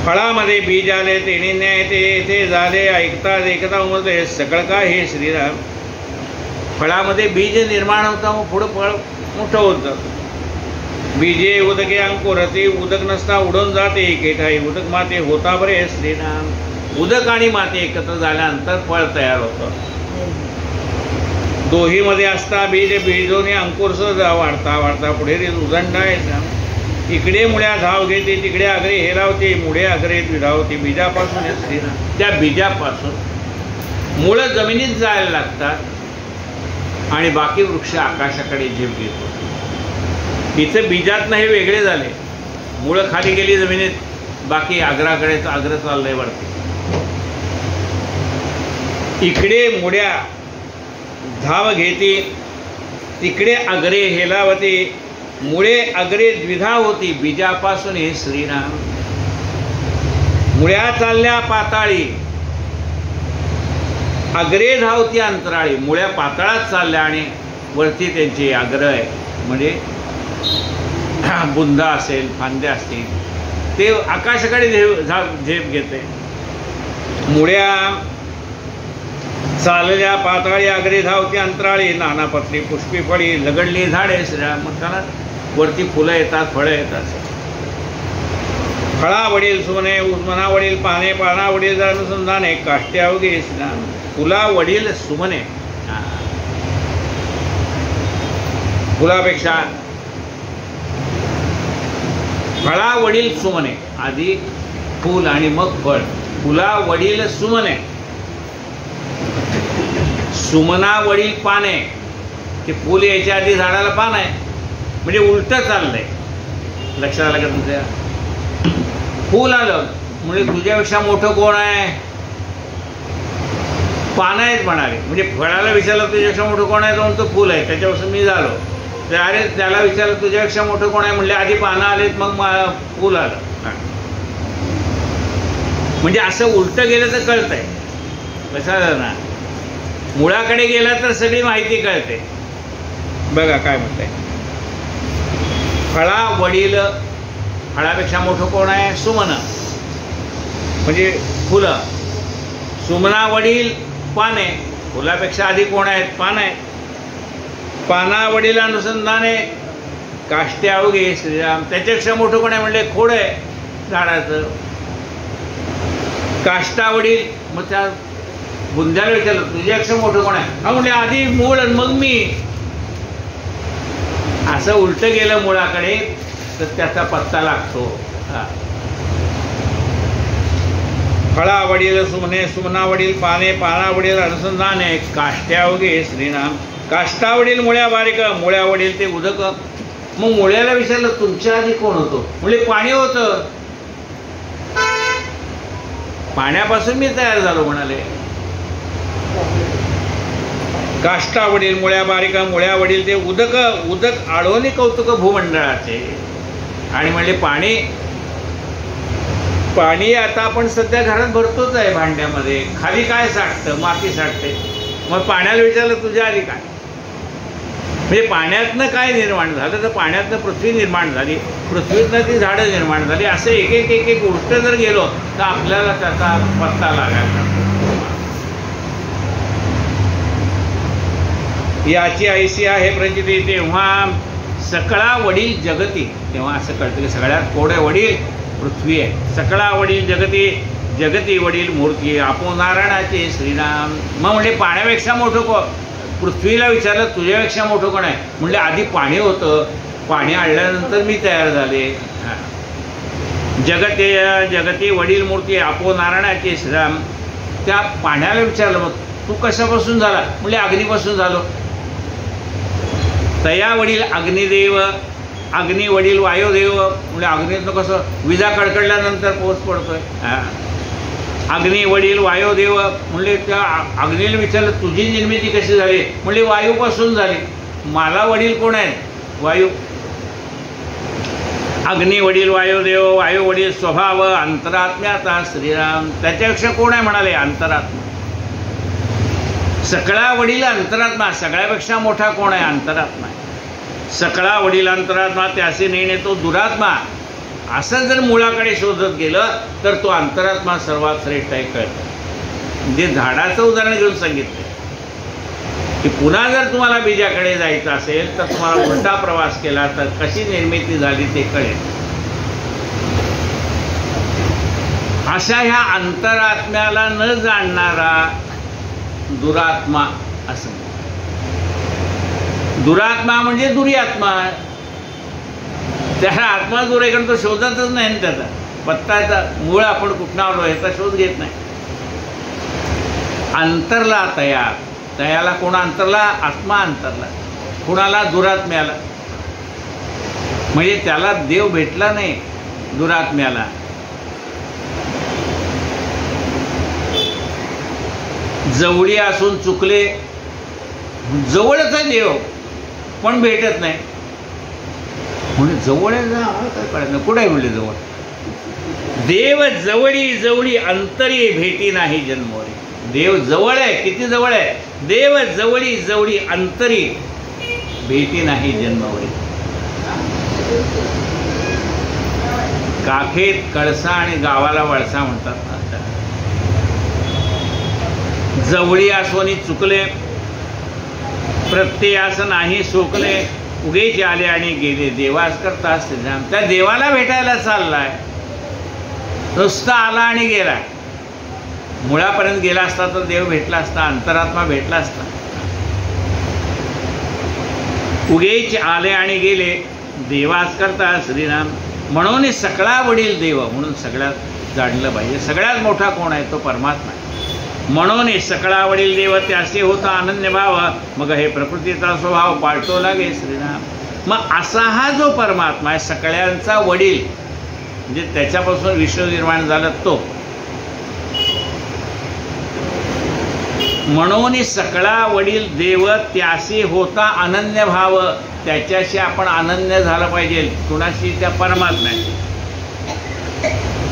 फळामध्ये बीज आले तेने न्याय ते येथे झाले ऐकता देखता उमजले सगळं काय हे श्रीराम. फळामध्ये बीज निर्माण होता मग पुढं फळ मोठं होत जातं. बीजे उदके अंकुरते उदक नसता उडून जाते एके ठाई उदक माते होता बरे श्रीराम. उदक आणि माती एकत्र झाल्यानंतर फळ तयार होतं. दोहीमध्ये असता बीज बीजोने अंकुरस वाढता वाढता पुढे उदंडा येतात. इकडे मुळ्या धाव घेते तिकडे आगरे हेलावते मुळे आगरे द्विधावते. बीजापासून श्रीराम. त्या बीजापासून मुळं जमिनीत जायला लागतात आणि बाकी वृक्ष आकाशाकडे झेप घेतो. इथे बीजात हे वेगळे झाले. मुळं खाली गेली जमिनीत बाकी आग्राकडे आग्र चाललंय वरती. इकडे मुळ्या धाव घेते तिकडे आगरे हेलावते मुळे अग्रे द्विधा होती. बीजापासून हे श्रीराम. मुळ्या चालल्या पाताळी अग्रे धावती अंतराळी. मुळ्या पाताळात चालल्या आणि वरती त्यांचे आग्रह आहे म्हणजे बुंदा असेल फांद्या असतील ते आकाशाकडे झेप घेते. मुळ्या चालल्या पाताळी अग्रे धावती अंतराळी. नाना पत्री पुष्पी फळी लगडली झाडे श्रीराम. मग त्याला वरती फुलं येतात फळं येतात. फळावडील सुमने उस्मनावडील पाने पानावडील अनुसंधाने काष्टे अवघे श्रीराम. फुलावडील सुमने. फुलापेक्षा फळावडील सुमने. आधी फूल आणि मग फळ. फुलावडील सुमने. सुमनावडील पाने. ते फूल यायच्या आधी झाडाला पान आहे म्हणजे उलटं चाललंय. लक्षात आलं का तुमच्या? फूल आलं म्हणजे तुझ्यापेक्षा मोठं कोण आहे? पानं आहेत म्हणाले. म्हणजे फळाला विचारलं तुझ्यापेक्षा मोठं कोण आहे? तो म्हणतो फूल आहे. त्याच्यापासून मी झालो. तर अरे त्याला विचारलं तुझ्यापेक्षा मोठं कोण आहे म्हणले आधी पानं आलेत मग फूल आलं. म्हणजे असं उलटं गेलं तर कळतंय. लक्षात आलं ना? मुळाकडे गेला तर सगळी माहिती कळते. बघा काय म्हणताय. फळावडील फळापेक्षा मोठं कोण आहे? सुमन म्हणजे फुलं. सुमनावडील पाने. फुलापेक्षा आधी कोण आहेत? पान आहे. पानावडील अनुसंधाने काष्टे अवघे श्रीराम. त्याच्यापेक्षा मोठं कोण आहे म्हणले खोड आहे झाडाचं. काष्टावडील मग त्या बुंद्याला विचारलं तुझ्यापेक्षा मोठं कोण आहे? हा म्हणजे आधी मूळ आणि मग मी. असं उलटं गेलं मुळाकडे तर त्याचा पत्ता लागतो. फळावडील सुमने सुमनावडील पाने पानावडील अनुसंधाने काष्ट्यावघे श्रीराम. काष्टावडील मुळ्या बारीक मुळ्यावडील ते उदक. मग मुळ्याला विचारलं तुमच्या आधी कोण होतो? म्हणजे पाणी होतं. पाण्यापासून मी तयार झालो म्हणाले. काष्टावडील मुळ्या बारिका मुळ्यावडील ते उदक उदक आळवणी कौतुक भूमंडळाचे. आणि म्हणले पाणी पाणी आता आपण सध्या घरात भरतोच आहे भांड्यामध्ये. खाली काय साठतं? माती साठते. मग पाण्याला विचारलं तुझ्या आधी काय? म्हणजे पाण्यातनं काय निर्माण झालं? तर पाण्यातनं पृथ्वी निर्माण झाली, पृथ्वीतनं ती झाडं निर्माण झाली. असं एक एक एक एक गोष्ट जर गेलो तर आपल्याला त्याचा पत्ता लागायचा. याची ऐशी आहे प्रचिती तेव्हा सकळा वडील जगती. तेव्हा असं कळतं की सगळ्यात कोडे वडील पृथ्वी आहे. सकळा वडील जगती जगती वडील मूर्ती आपो नारायणाचे श्रीराम. मग म्हणजे पाण्यापेक्षा मोठं पृथ्वीला विचारलं तुझ्यापेक्षा मोठं कोण आहे? म्हणजे आधी पाणी होतं, पाणी आणल्यानंतर मी तयार झाले. जगते जगती वडील मूर्ती आपो नारायणाचे श्रीराम. त्या पाण्याला विचारलं मग तू कशापासून झाला? म्हणजे अग्नीपासून झालो. तया वडील अग्निदेव अग्नी वडील वायुदेव. म्हणजे अग्नीतनं कसं विजा कडकडल्यानंतर पाऊस पडतोय. अग्नी वडील वायुदेव. म्हणजे त्या अग्नीला विचारलं तुझी निर्मिती कशी झाली? म्हणजे वायूपासून झाली. मला वडील कोण आहेत? वायू. अग्नी वडील वायुदेव वायू वडील स्वभाव अंतरात्म्याचा श्रीराम. त्याच्यापेक्षा कोण आहे म्हणाले? अंतरात्मा. सकळा वडील अंतरात्मा. सगळ्यापेक्षा मोठा कोण आहे? अंतरात्मा. सकळा वडील अंतरात्मा त्याचे नेणे तो दुरात्मा. असं जर मुळाकडे शोधत गेलं तर तो अंतरात्मा सर्वात श्रेष्ठ आहे कळतं. म्हणजे झाडाचं उदाहरण घेऊन सांगितलं की पुन्हा जर तुम्हाला बीजाकडे जायचं असेल तर तुम्हाला उलटा प्रवास केला तर कशी निर्मिती झाली ते कळेल. अशा ह्या अंतरात्म्याला न जाणणारा दुरात्मा असं. दुरात्मा म्हणजे दुर्यात्मा. त्याला आत्मा दूर आहे कारण तो शोधतच नाही ना. त्याचा पत्ताचा मूळ आपण कुठं आलो याचा शोध घेत नाही. अंतरला तया. तयाला कोण अंतरला? आत्मा अंतरला. कुणाला? दुरात्म्याला. म्हणजे त्याला देव भेटला नाही दुरात्म्याला. जवळी असून चुकले. जवळच आहे देव पण भेटत नाही. म्हणजे जवळ आहे जा काय कळत नाही कुठे म्हणले जवळ. देव जवळी जवळी अंतरी भेटी नाही जन्मोरी. देव जवळ आहे. किती जवळ आहे? देव जवळी जवळी अंतरी भेटी नाही जन्मोरी. काखेत कळसा आणि गावाला वळसा म्हणतात ना. जवळी असोनी चुकले प्रत्ययास नाही सोकले. उगेच आले आणि गेले देवास करता श्रीराम. त्या देवाला भेटायला चाललाय. नुसता आला आणि गेला. मुळापर्यंत गेला असता तर देव भेटला असता, अंतरात्मा भेटला असता. उगेच आले आणि गेले देवास करता श्रीराम. म्हणून सकळा वडील देव. म्हणून सगळ्यात जाणलं पाहिजे सगळ्यात मोठा कोण आहे? तो परमात्मा आहे. म्हणून सकळा वडील देव त्याचे होता अनन्य भाव. मग हे प्रकृतीचा स्वभाव पाळतो लागे श्रीराम. मग असा हा जो परमात्मा आहे सगळ्यांचा वडील म्हणजे त्याच्यापासून विश्व निर्माण झालं तो. म्हणून सकळा वडील देव त्याशी होता अनन्य भाव. त्याच्याशी आपण अनन्य झालं पाहिजे. कुणाशी? त्या परमात्म्याशी.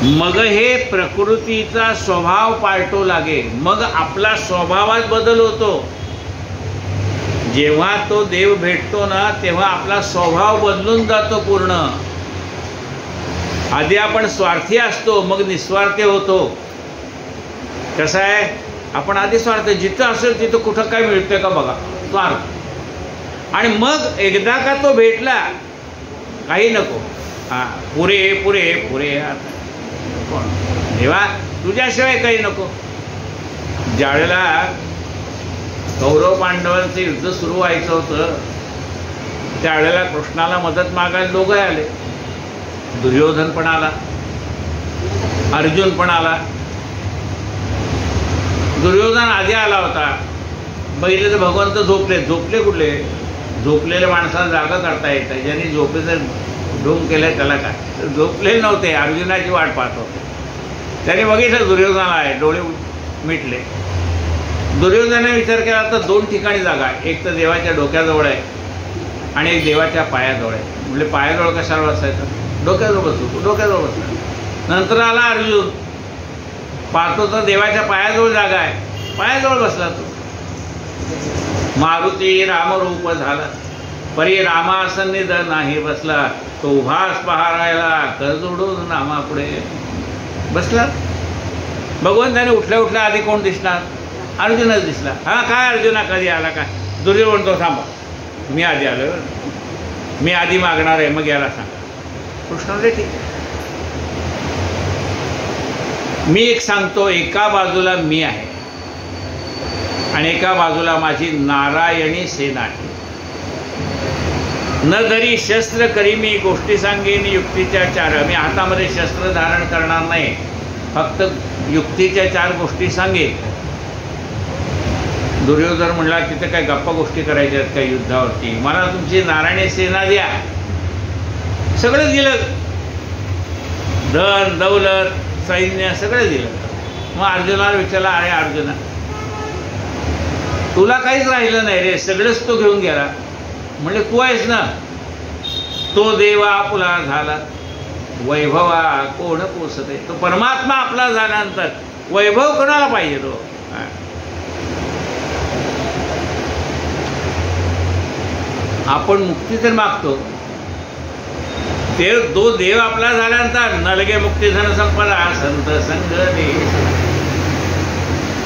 मग हे प्रकृतीचा स्वभाव पाळतो लागे. मग आपला स्वभावात बदल होतो. जेव्हा तो देव भेटतो ना तेव्हा आपला स्वभाव बदलून जातो पूर्ण. आधी आपण स्वार्थी असतो मग निस्वार्थी होतो. कसं आहे? आपण आधी स्वार्थ जिथं असेल तिथं कुठं काय मिळतंय का बघा स्वार्थ. आणि मग एकदा का तो भेटला काही नको. पुरे पुरे पुरे. देवा तुझ्याशिवाय काही नको. ज्यावेळेला कौरव पांडवांचं युद्ध सुरू व्हायचं होतं त्यावेळेला कृष्णाला मदत मागायला दोघं आले. दुर्योधन पण आला, अर्जुन पण आला. दुर्योधन आधी आला होता. बघितले तर भगवंत झोपले. झोपले कुठले? झोपलेल्या माणसाला जागा करता येतं. ज्यांनी झोपेचं ढोंग केलं त्याला काय? झोपले नव्हते. अर्जुनाची वाट पाहत होते. त्याने बघितलं दुर्योधनाला आहे. डोळे मिटले. दुर्योधनाने विचार केला तर 2 ठिकाणी जागा आहे, एक तर देवाच्या डोक्याजवळ आहे आणि एक देवाच्या पायाजवळ आहे. म्हणजे पायाजवळ कशाला बसायचं, डोक्याजवळ बसतो, तो डोक्याजवळ बसला. नंतर आला अर्जुन, पाहतो तर देवाच्या पायाजवळ जागा आहे, पायाजवळ बसला तो. मारुती रामरूप झाला, परी रामासन्निध नाही बसला, तो उभास पहारायला कर जोडून नामापुढे बसला. भगवंताने उठल्या उठल्या आधी कोण दिसणार, अर्जुनच दिसला. हा काय अर्जुना कधी आला काय, दुर्योधन म्हणतो थांबा मी आधी आलो, मी आधी मागणार आहे, मग याला सांगा. कृष्ण म्हणले ठीक आहे. मी एक सांगतो, एका बाजूला मी आहे आणि एका बाजूला माझी नारायणी सेना आहे. न धरी शस्त्र करी मी गोष्टी सांगेन युक्तीच्या 4. मी हातामध्ये शस्त्र धारण करणार नाही, फक्त युक्तीच्या 4 गोष्टी सांगेन. दुर्योधन म्हणला तिथे काय गप्पा गोष्टी करायच्या आहेत काय युद्धावरती, मला तुमची नारायणी सेना द्या. सगळं दिलं, धन दौलत सैन्य सगळं दिलं. मग अर्जुनाला विचारला, अरे अर्जुना तुला काहीच राहिलं नाही रे, सगळंच तो घेऊन गेला. म्हणजे तू आहेस ना, तो देवा आपला झाला वैभवा कोण पोचते. तो परमात्मा आपला झाल्यानंतर वैभव कोणाला पाहिजे तो. आपण मुक्ती तर मागतो, ते तो देव आपला झाल्यानंतर नलगे मुक्ती धन संपदा संत संग दे.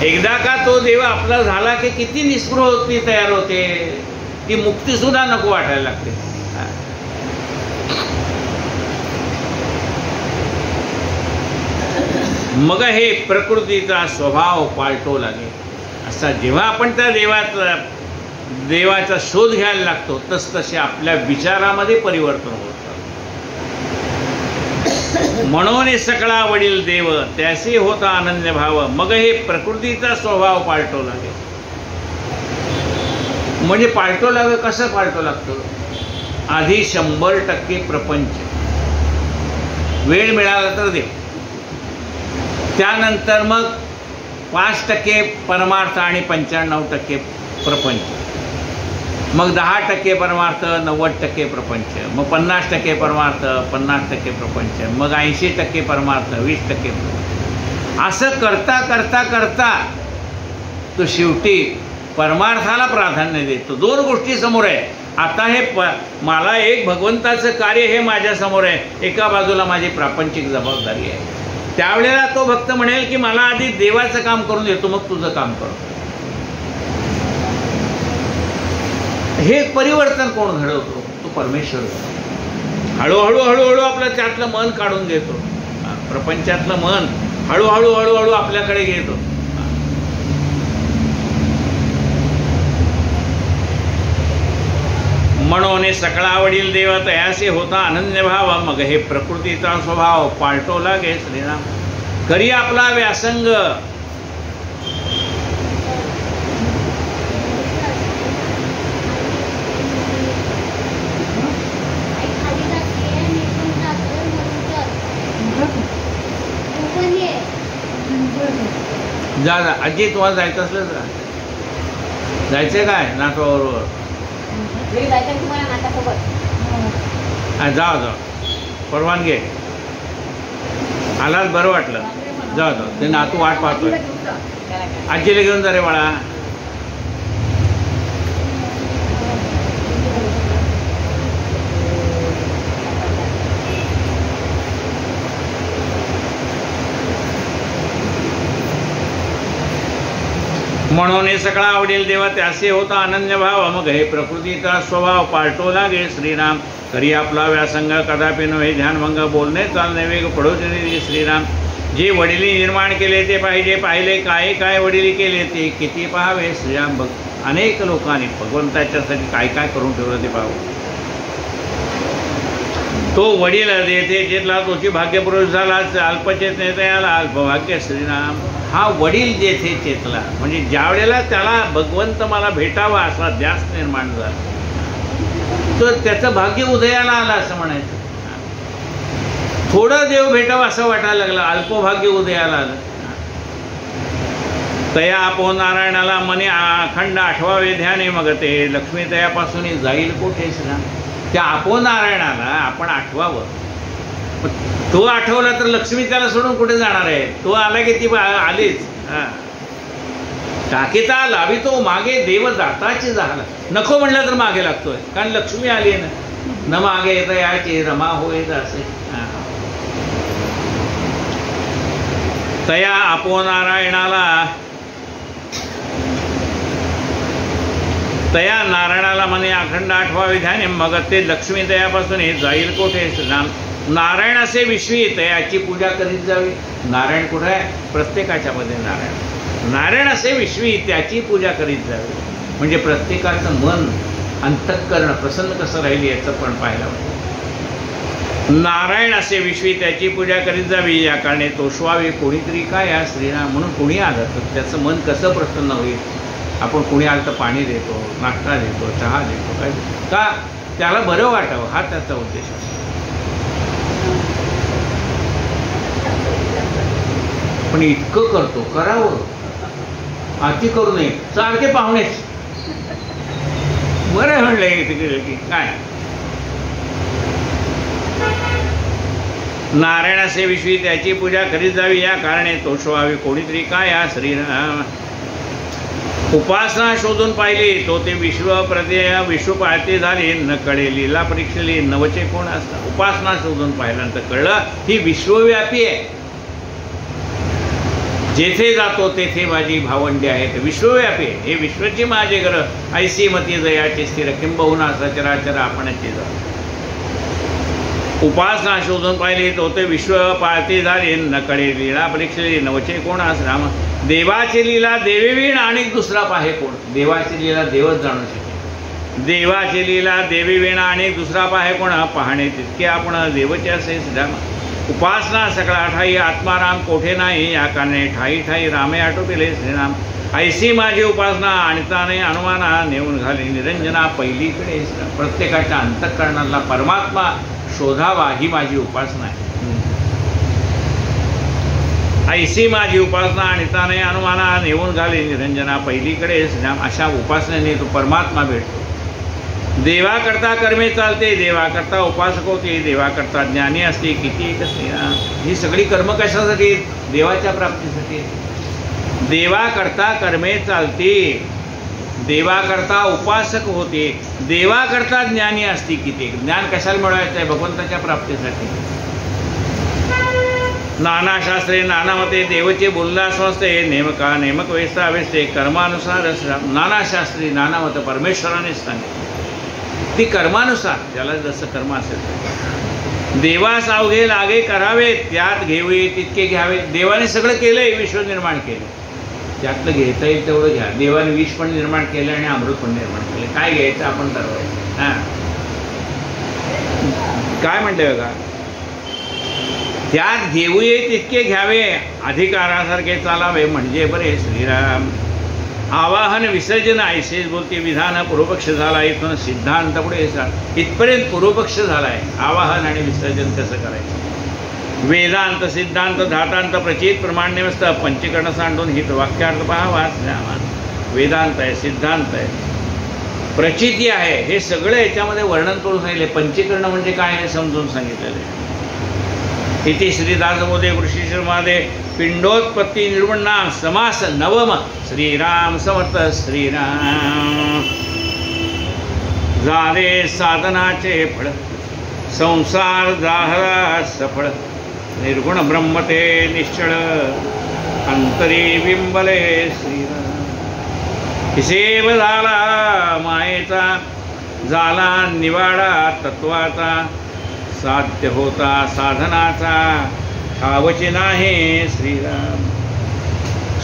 एकदा का तो देव आपला झाला की किती निस्पृह होती तयार होते, की मुक्ती सुद्धा नको वाटायला लागते. मग हे प्रकृतीचा स्वभाव पाळतो लागेल. असा जेव्हा आपण त्या देवाचा शोध घ्यायला लागतो तसतसे आपल्या विचारामध्ये परिवर्तन होतं. म्हणून सकळा वडील देव त्याशी होता अनन्य भाव, मग हे प्रकृतीचा स्वभाव पाळतो लागेल. म्हणजे पाळतो लागेल, कसं पाळतो लागतं, आधी 100% प्रपंच, वेळ मिळाला तर देव, त्यानंतर मग 5% परमार्थ आणि 95% प्रपंच, मग 10% परमार्थ 90% प्रपंच, मग 50% परमार्थ 50% प्रपंच, मग 80% परमार्थ 20% प्रपंच. असं करता करता करता तो शेवटी परमार्थाला प्राधान्य देतो. 2 गोष्टी समोर आहे. आता हे मला एक भगवंताचं कार्य हे माझ्या समोर आहे, एका बाजूला माझी प्रापंचिक जबाबदारी आहे. त्यावेळेला तो भक्त म्हणेल की मला आधी देवाचं काम करून देतो, मग तुझं काम कर. हे परिवर्तन कोण घडवतो, तो परमेश्वर. हळूहळू हळूहळू आपलं त्यातलं मन काढून घेतो, प्रपंचातलं मन हळूहळू हळूहळू आपल्याकडे घेतो. म्हणून सकळा वडील देव तयासे होता अनन्य भाव, मग हे प्रकृतीचा स्वभाव पाळतो लागे श्रीराम. करी आपला व्यासंग जा जा. आजी तुम्हाला जायचं असलं तर जायचं काय नाटवाबरोबर, जा जा परवानगी आहे. आलाच बरं वाटलं, जा जा. ते नातू वाट पाहतोय, आजीला घेऊन जा रे बाळा. म्हणून हे सकळा आवडेल देवा त्यासे होता अनन्य भाव, मग हे प्रकृतीचा स्वभाव पाळतो लागे श्रीराम. करी आपला व्यासंग कदापि नव्हे ध्यानभंग, बोलणे चालणे वेग पडोचे श्रीराम. जे वडिली निर्माण केले ते पाहिजे, पाहिले काय काय वडिली केले ते किती पाहावे श्रीराम. बघ अनेक लोकांनी भगवंताच्यासाठी काय काय करून ठेवलं ते पाहावं. तो वडील देते चेतला तोची भाग्यपुरुष झाला, अल्पचेत नेता याला अल्पभाग्य श्रीराम. हा वडील जेथे चेतला म्हणजे ज्या वेळेला त्याला भगवंत मला भेटावा असा ध्यास निर्माण झाला, तर त्याचं भाग्य उदयाला आलं असं म्हणायचं. थोडं देव भेटावं असं वाटायला लागलं, अल्पभाग्य उदयाला आलं. तया आपो नारायणाला मने अखंड आठवावे ध्याने मग ते लक्ष्मी तयापासून जाईल कोठे श्रीराम. त्या आपो नारायणाला आपण आठवावं. तो आठवला तर लक्ष्मी त्याला सोडून कुठे जाणार आहे. तो आला की ती आलीच. टाकीता लावितो मागे देव जाताची झाला. नको म्हणलं तर मागे लागतोय कारण लक्ष्मी आली ना. न मागे येतं याची रमा होईल असे. तया आपो नारायणाला तया नारायणाला मने अखंड आठवावे ध्याने मग ते लक्ष्मी तयापासून जाईल कोठे श्रीराम. नारायण असे विश्वी तयाची पूजा करीत जावी. नारायण कुठे आहे. प्रत्येकाच्या मध्ये नारायण. नारायण असे विश्वी त्याची पूजा करीत जावी. म्हणजे प्रत्येकाचं मन अंतःकरण प्रसन्न कसं राहील याचं पण पाहायला पाहिजे. नारायण असे विश्वी त्याची पूजा करीत जावी या कारणे तोषवावे कोणीतरी काय या श्रीराम. म्हणून कोणी आलं तर त्याचं मन कसं प्रसन्न होईल. आपण कुणी आलं तर पाणी देतो, नाश्ता देतो, चहा देतो, काय का त्याला बरं वाटावं हा त्याचा उद्देश असतो. पण इतकं करतो करावं. अति करू नये. सारखे पाहुणेच बरं म्हणलंय की काय. नारायण असे विश्वी त्याची पूजा करीत जावी या कारणे तोषवावी कोणीतरी काय या श्रीराम. उपासना शोधून पाहिली तो ते विश्व पाळते झाले न कळे लीला परीक्षली नवचे कोण असतात. उपासना शोधून पाहिल्यानंतर कळलं ही विश्वव्यापी आहे. जेथे जातो तेथे माझी भावंडी आहेत. विश्वव्यापी आहे. हे विश्वची माझे घर ऐसी मती जयाची स्थिर किंबहुना सचराचर आपणचे जा. उपासना शोधून पाहिली तो ते विश्व पाळते झाले न कळे लीला परीक्षली नवचे कोण आस राम. देवाची लीला देवीवीण आणि दुसरा पाहे कोण. देवाची लीला देवच जाणू शके. देवाची लीला देवीवीण आणि दुसरा पाहे कोण. पाहणे तितके आपण देवचे असे श्रीराम. उपासना सकळा ठाई आत्माराम कोठे नाही या कारणे ठाई ठाई रामे आटोपिले श्रीराम. ऐशी माझी उपासना आणताने अनुमाना नेऊन घाली निरंजना पहिलीकडे. प्रत्येकाच्या अंतःकरणाला परमात्मा शोधावा ही माझी उपासना आहे. ऐशी माझी उपासना आणताने अनुमाना नेऊन घाली निरंजना पहिलीकडे श्रीराम. अशा उपासनेने तो परमात्मा भेटतो. देवाकरता कर्मे चालते देवाकरता उपासक होते देवाकरता ज्ञानी असते किती एक श्रीराम. ही सगळी कर्म कशासाठी. देवाच्या प्राप्तीसाठी. देवाकरता कर्मे चालते देवाकरता उपासक होते देवाकरता ज्ञानी असते किती. ज्ञान कशाला मिळवायचं आहे. भगवंताच्या प्राप्तीसाठी. नाना शास्त्रे नाना मते देवचे बोलला समजते नेमका नेमक वेस्ता वेस्ते कर्मानुसार. नाना शास्त्री नाना मत परमेश्वरानेच सांगितले. ती कर्मानुसार ज्याला जसं कर्म असेल. देवास अवघे लागे करावे त्यात घेऊये तितके घ्यावे. देवाने सगळं केलंय. विश्व निर्माण केलं. त्यातलं घेता येईल तेवढं घ्या. देवाने विष पण निर्माण केलं आणि अमृत पण निर्माण केलं. काय घ्यायचं आपण ठरवायचं. हां काय म्हणते बघा. त्यात घेऊये तितके घ्यावे अधिकारासारखे चालावे म्हणजे बरे श्रीराम. आवाहन विसर्जन ऐसेच बोलते विधान पूर्वपक्ष झाला. इथून सिद्धांत पुढे इथपर्यंत पूर्वपक्ष झाला आहे. आवाहन आणि विसर्जन कसं करायचं. वेदांत सिद्धांत धातांत प्रचित प्रमाण्य असतं. पंचकर्ण सांडून हित वाक्यार्थ पाहावा. वेदांत आहे सिद्धांत आहे प्रचिती आहे. हे सगळं याच्यामध्ये वर्णन करून सांगितले. पंचकर्ण म्हणजे काय हे समजून सांगितलेले. इति श्रीदासबोधे कृषीश्रमादे पिंडोत्पत्ती निर्वण्णा समास नवम श्रीराम समर्थ श्रीराम. झाले साधनाचे फळ संसार जाहरा सफळ निर्गुण ब्रह्मते निश्चळ अंतरी बिंबले श्रीराम. हिसेब झाला मायेचा झाला निवाडा तत्वाचा साध्य होता साधनाचा ठावचे नाही श्रीराम.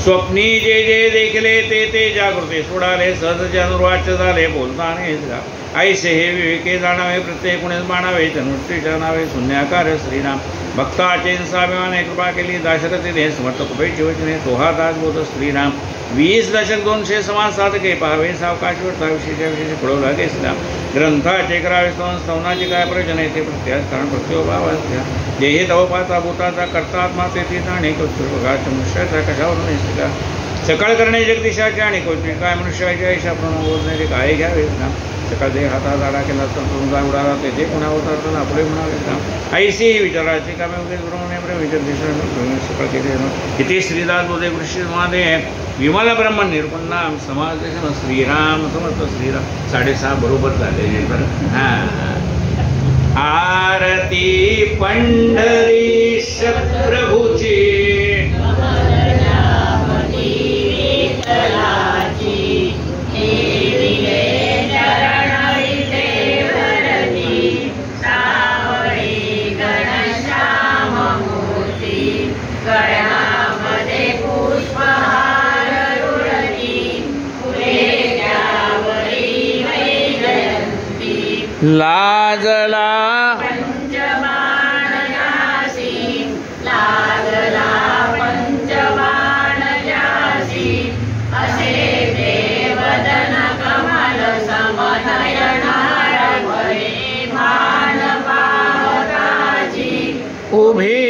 स्वप्नी जे जे देखले ते ते जागृते सोडाले सहज अनुर्वाच्य झाले बोलताने श्रीराम. ऐसे हे विवेके जाणावे प्रत्येक कुणीच मानावे धनुष्टी जाणावे शून्याकार श्रीराम. भक्ताचे स्वाभिमाने कृपा केली दाशरथीने समर्थ कुपेची वचने तोहा दास बोध श्रीराम. 20 दशक 200 समाज साधके पाहावे सावकाशवर विशेष फळो लागे श्रीराम. ग्रंथाचे करावे स्तवनाचे काय प्रयोजन आहे ते प्रत्यास कारण प्रत्योभाव जे हे तवपाचा भूताचा करता आत्मा तेथे जाणे कस्तुर्भगाच्या मनुष्याचा कशावरून श्रीराम. सकाळ करणे जगदीशाचे आणि कौतुक काय मनुष्याच्या ऐशा प्रणव बोलणे ते काय घ्यावेत ना सकाळ दे हातात आडा केला तर तुमचा उडाला तेथे पुन्हा होतात आपले म्हणावे ना ऐशी विचाराचे कामे वगैरे ब्रह्मणे प्रेम विचार सकाळ केले इथे श्रीदास बोधे कृषी मध्ये विमला ब्रह्मण निर्पन्नाम समाज श्रीराम समर्थ श्रीराम 6:30 बरोबर झाले बरं हां आरती पंढरीश प्रभूची लाजला पंचबाण जासी लागला पंचबाण जासी असे देवदन कमल समनयनार भये भान पावकाची उभी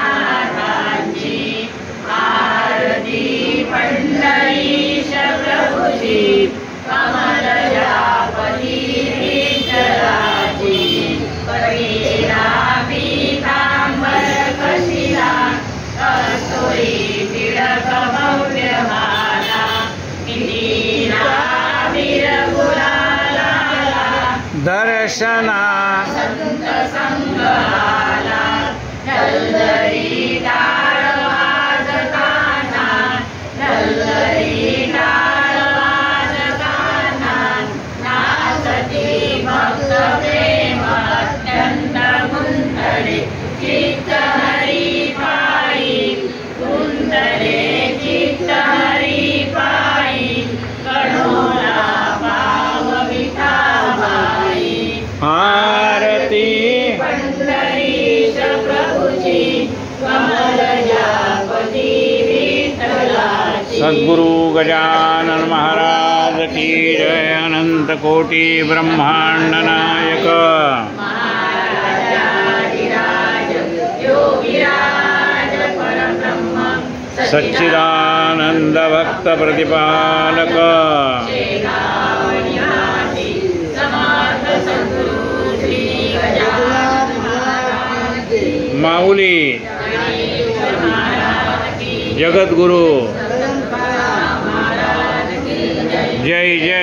मायनाथांची आरती पंढरीश प्रभूची कमल जापती विठ्ठलाची करीला पीतांबर कशिला कस्तुरी तिलक भव्य माला किनीला विरगुलाला दर्शना संत संगहाला जलदरी टाळ वाजताना जलदरी टाळ वाजताना नाचती भक्त प्रेम अत्यंत गुंतले चित्त हरी पायी गुंतले चित्त हरी पायी कणोला पाव विठाबाई आरती पंढरीश प्रभूची कमल जापती विठ्ठलाची सद्गुरु गजानन महाराज की जय अनंत कोटी ब्रह्मांड नायक महाराजाधिराज योगिराज परब्रह्म सच्चिदानंद भक्त प्रतिपालक शेगाव निवासी समर्थ सद्गुरु श्री गजानन महाराज की माऊली गणेश महाराज की जगद्गुरु महाराज की जय जय जय